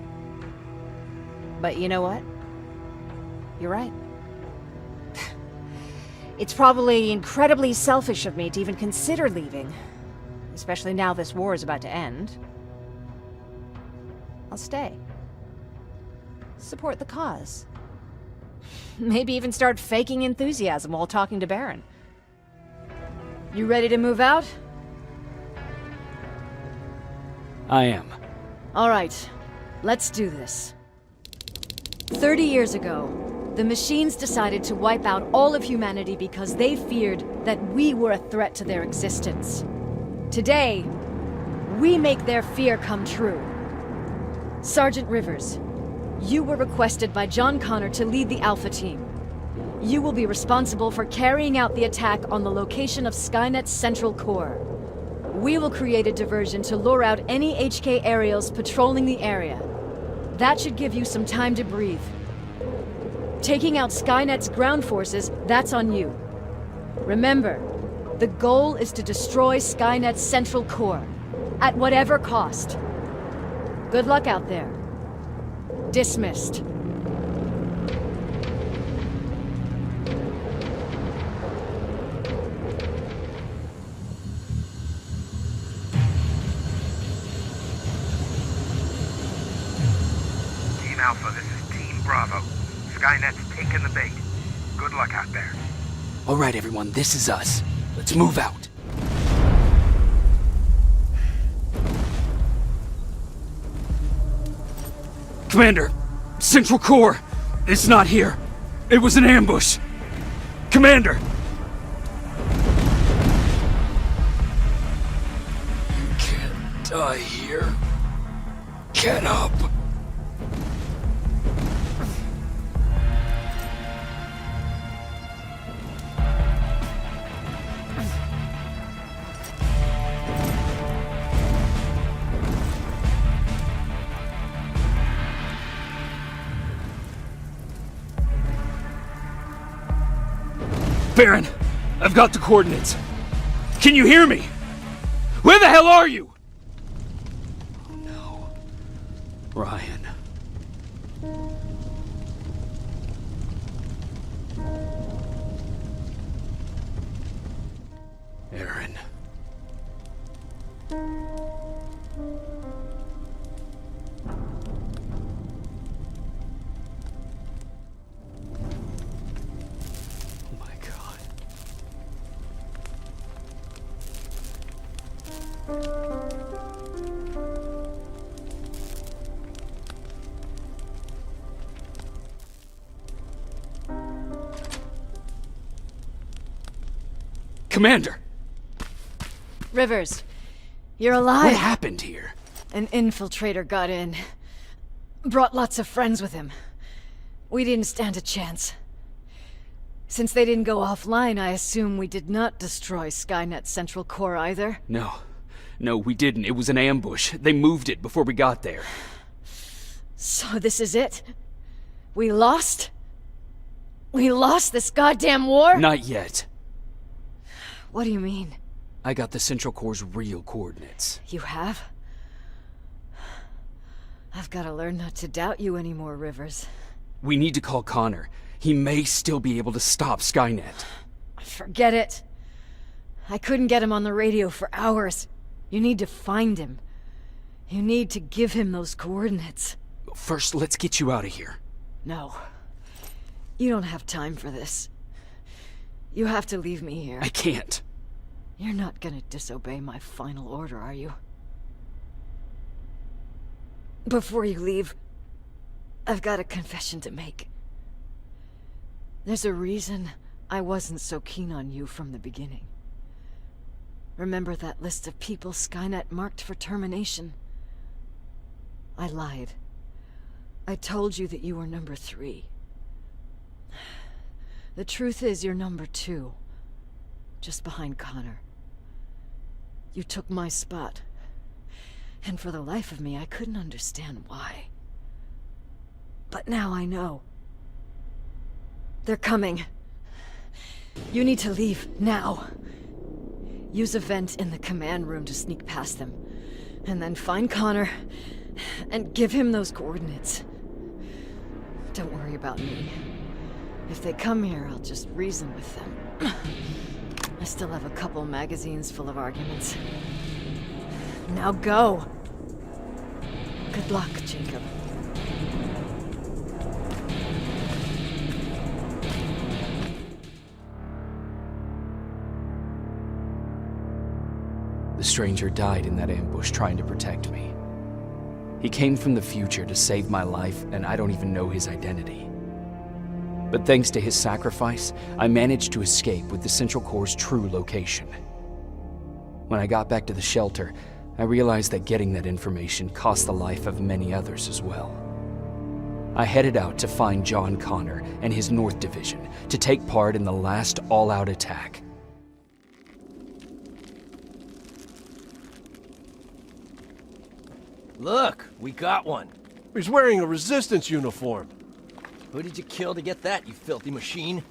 But you know what? You're right. It's probably incredibly selfish of me to even consider leaving. Especially now this war is about to end. I'll stay. Support the cause. Maybe even start faking enthusiasm while talking to Baron. You ready to move out? I am. All right, let's do this. 30 years ago, the machines decided to wipe out all of humanity because they feared that we were a threat to their existence. Today, we make their fear come true. Sergeant Rivers, you were requested by John Connor to lead the Alpha Team. You will be responsible for carrying out the attack on the location of Skynet's central core. We will create a diversion to lure out any HK aerials patrolling the area. That should give you some time to breathe. Taking out Skynet's ground forces, that's on you. Remember, the goal is to destroy Skynet's central core, at whatever cost. Good luck out there. Dismissed. Team Alpha, this is Team Bravo. Skynet's taken the bait. Good luck out there. All right, everyone, this is us. Let's move out. Commander, Central Core, it's not here. It was an ambush. Commander! You can't die here. Get up! Baron, I've got the coordinates. Can you hear me? Where the hell are you? Oh no. Ryan. Aaron. Commander! Rivers, you're alive. What happened here? An infiltrator got in. Brought lots of friends with him. We didn't stand a chance. Since they didn't go offline, I assume we did not destroy Skynet's central core either? No, we didn't. It was an ambush. They moved it before we got there. So this is it? We lost? We lost this goddamn war? Not yet. What do you mean? I got the Central Core's real coordinates. You have? I've got to learn not to doubt you anymore, Rivers. We need to call Connor. He may still be able to stop Skynet. Forget it. I couldn't get him on the radio for hours. You need to find him. You need to give him those coordinates. First, let's get you out of here. No. You don't have time for this. You have to leave me here. I can't. You're not gonna disobey my final order, are you? Before you leave, I've got a confession to make. There's a reason I wasn't so keen on you from the beginning. Remember that list of people Skynet marked for termination? I lied. I told you that you were number 3. The truth is, you're number 2. Just behind Connor. You took my spot. And for the life of me, I couldn't understand why. But now I know. They're coming. You need to leave, now. Use a vent in the command room to sneak past them. And then find Connor, and give him those coordinates. Don't worry about me. If they come here, I'll just reason with them. I still have a couple magazines full of arguments. Now go! Good luck, Jacob. The stranger died in that ambush trying to protect me. He came from the future to save my life, and I don't even know his identity. But thanks to his sacrifice, I managed to escape with the Central Core's true location. When I got back to the shelter, I realized that getting that information cost the life of many others as well. I headed out to find John Connor and his North Division to take part in the last all-out attack. Look, we got one. He's wearing a resistance uniform. Who did you kill to get that, you filthy machine?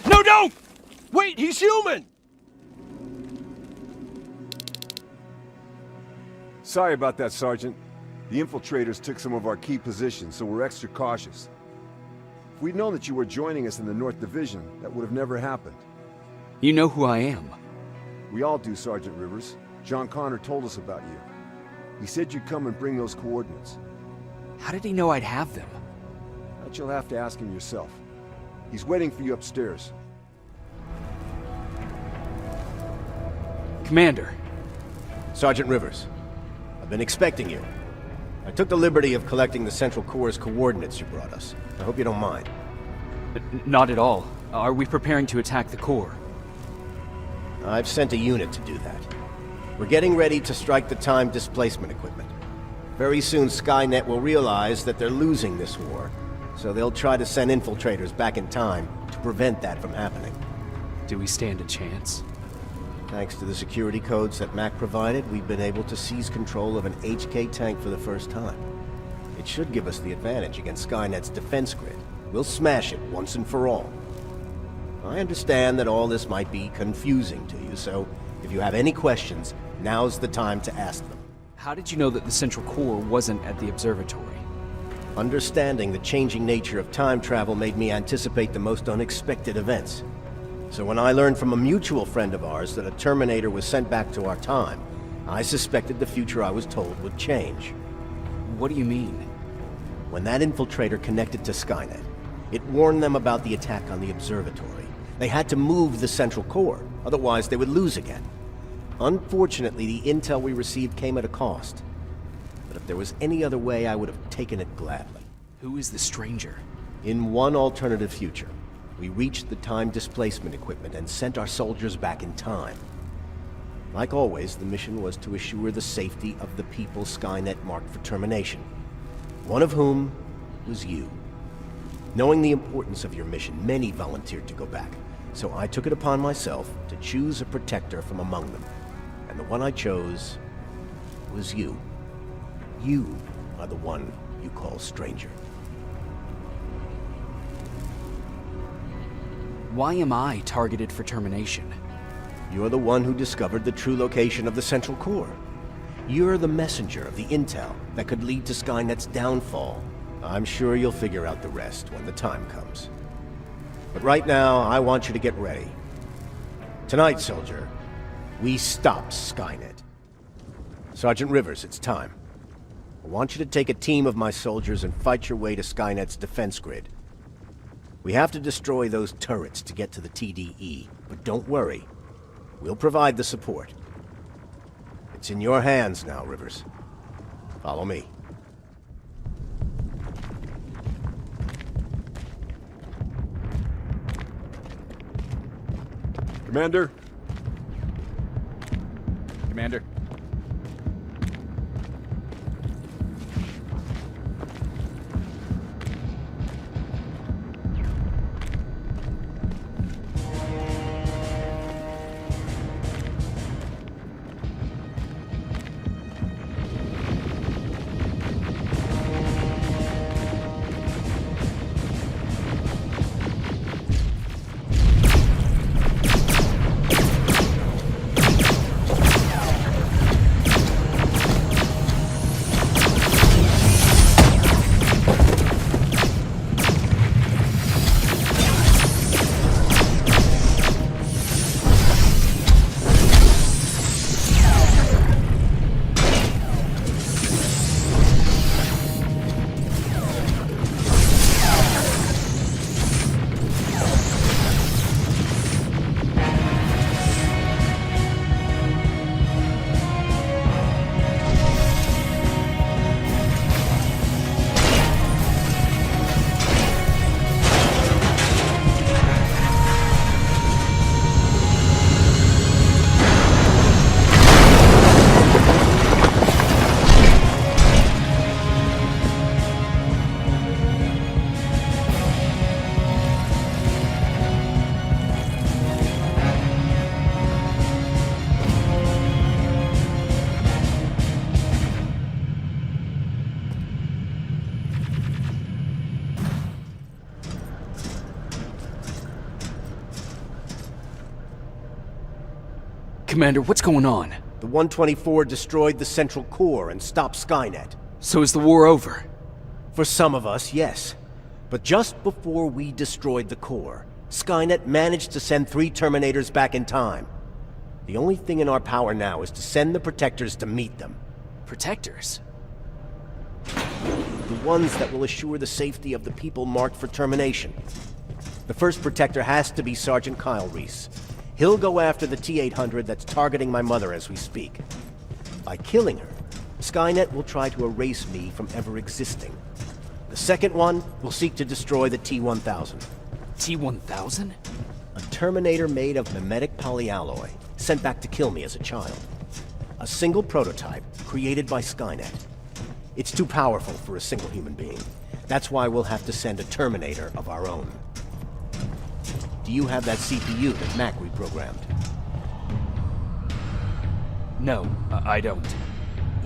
No, don't! Wait, he's human! Sorry about that, Sergeant. The infiltrators took some of our key positions, so we're extra cautious. If we'd known that you were joining us in the North Division, that would have never happened. You know who I am. We all do, Sergeant Rivers. John Connor told us about you. He said you'd come and bring those coordinates. How did he know I'd have them? That you'll have to ask him yourself. He's waiting for you upstairs. Commander. Sergeant Rivers, I've been expecting you. I took the liberty of collecting the Central Core's coordinates you brought us. I hope you don't mind. Not at all. Are we preparing to attack the core? I've sent a unit to do that. We're getting ready to strike the time displacement equipment. Very soon Skynet will realize that they're losing this war, so they'll try to send infiltrators back in time to prevent that from happening. Do we stand a chance? Thanks to the security codes that Mac provided, we've been able to seize control of an HK tank for the first time. It should give us the advantage against Skynet's defense grid. We'll smash it once and for all. I understand that all this might be confusing to you, so if you have any questions, now's the time to ask them. How did you know that the Central Core wasn't at the observatory? Understanding the changing nature of time travel made me anticipate the most unexpected events. So when I learned from a mutual friend of ours that a Terminator was sent back to our time, I suspected the future I was told would change. What do you mean? When that infiltrator connected to Skynet, it warned them about the attack on the observatory. They had to move the Central Core, otherwise they would lose again. Unfortunately, the intel we received came at a cost. But if there was any other way, I would have taken it gladly. Who is the stranger? In one alternative future, we reached the time displacement equipment and sent our soldiers back in time. Like always, the mission was to assure the safety of the people Skynet marked for termination. One of whom was you. Knowing the importance of your mission, many volunteered to go back. So I took it upon myself to choose a protector from among them. And the one I chose was you. You are the one you call stranger. Why am I targeted for termination? You're the one who discovered the true location of the Central Core. You're the messenger of the intel that could lead to Skynet's downfall. I'm sure you'll figure out the rest when the time comes. But right now, I want you to get ready. Tonight, soldier, we stop Skynet. Sergeant Rivers, it's time. I want you to take a team of my soldiers and fight your way to Skynet's defense grid. We have to destroy those turrets to get to the TDE, but don't worry. We'll provide the support. It's in your hands now, Rivers. Follow me. Commander? Commander? Commander, what's going on? The 124 destroyed the central core and stopped Skynet. So is the war over? For some of us, yes. But just before we destroyed the core, Skynet managed to send 3 Terminators back in time. The only thing in our power now is to send the Protectors to meet them. Protectors? The ones that will assure the safety of the people marked for termination. The first Protector has to be Sergeant Kyle Reese. He'll go after the T-800 that's targeting my mother as we speak. By killing her, Skynet will try to erase me from ever existing. The second one will seek to destroy the T-1000. T-1000? A Terminator made of mimetic polyalloy, sent back to kill me as a child. A single prototype created by Skynet. It's too powerful for a single human being. That's why we'll have to send a Terminator of our own. Do you have that CPU that Mac reprogrammed? No, I don't.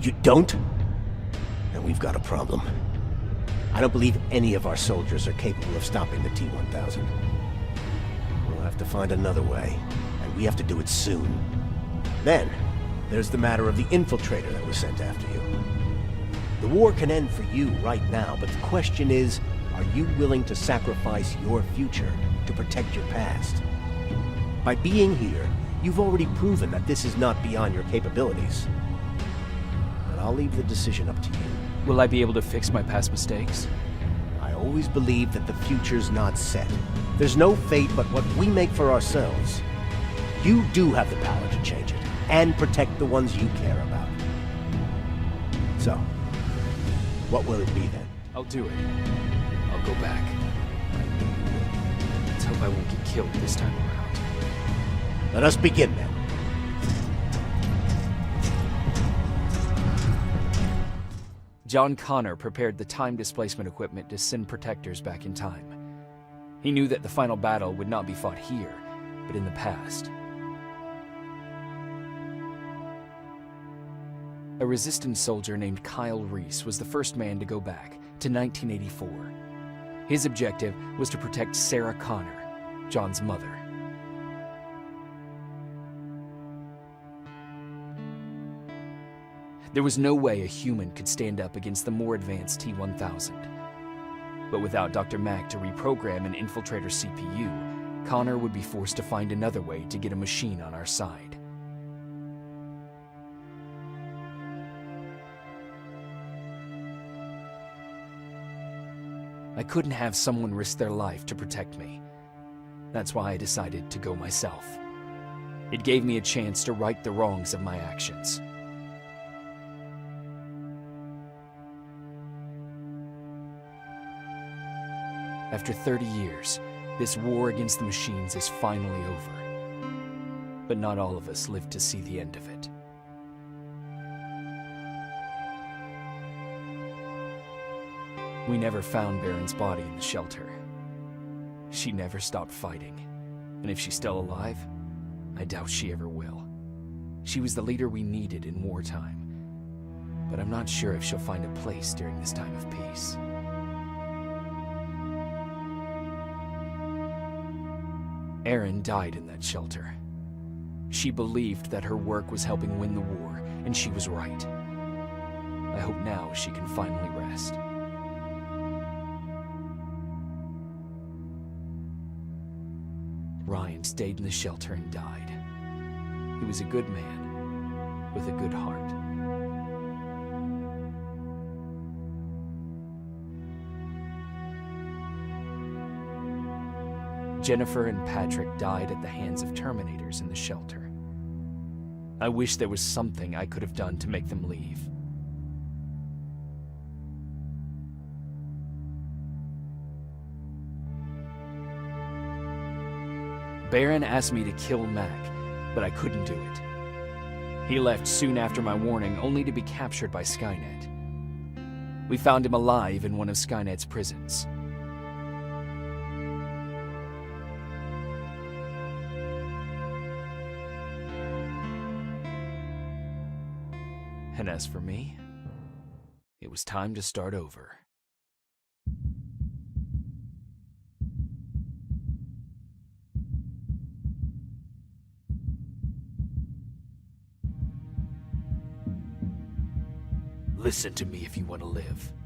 You don't? Then we've got a problem. I don't believe any of our soldiers are capable of stopping the T-1000. We'll have to find another way, and we have to do it soon. Then, there's the matter of the infiltrator that was sent after you. The war can end for you right now, but the question is, are you willing to sacrifice your future to protect your past? By being here, you've already proven that this is not beyond your capabilities. But I'll leave the decision up to you. Will I be able to fix my past mistakes? I always believe that the future's not set. There's no fate but what we make for ourselves. You do have the power to change it, and protect the ones you care about. So, what will it be then? I'll do it. I'll go back. Let's hope I won't get killed this time around. Let us begin then. John Connor prepared the time displacement equipment to send Protectors back in time. He knew that the final battle would not be fought here, but in the past. A resistance soldier named Kyle Reese was the first man to go back to 1984. His objective was to protect Sarah Connor, John's mother. There was no way a human could stand up against the more advanced T-1000. But without Dr. Mack to reprogram an infiltrator CPU, Connor would be forced to find another way to get a machine on our side. I couldn't have someone risk their life to protect me. That's why I decided to go myself. It gave me a chance to right the wrongs of my actions. After 30 years, this war against the machines is finally over. But not all of us lived to see the end of it. We never found Baron's body in the shelter. She never stopped fighting, and if she's still alive, I doubt she ever will. She was the leader we needed in wartime, but I'm not sure if she'll find a place during this time of peace. Erin died in that shelter. She believed that her work was helping win the war, and she was right. I hope now she can finally rest. Ryan stayed in the shelter and died. He was a good man, with a good heart. Jennifer and Patrick died at the hands of Terminators in the shelter. I wish there was something I could have done to make them leave. Baron asked me to kill Mac, but I couldn't do it. He left soon after my warning, only to be captured by Skynet. We found him alive in one of Skynet's prisons. And as for me, it was time to start over. Listen to me if you want to live.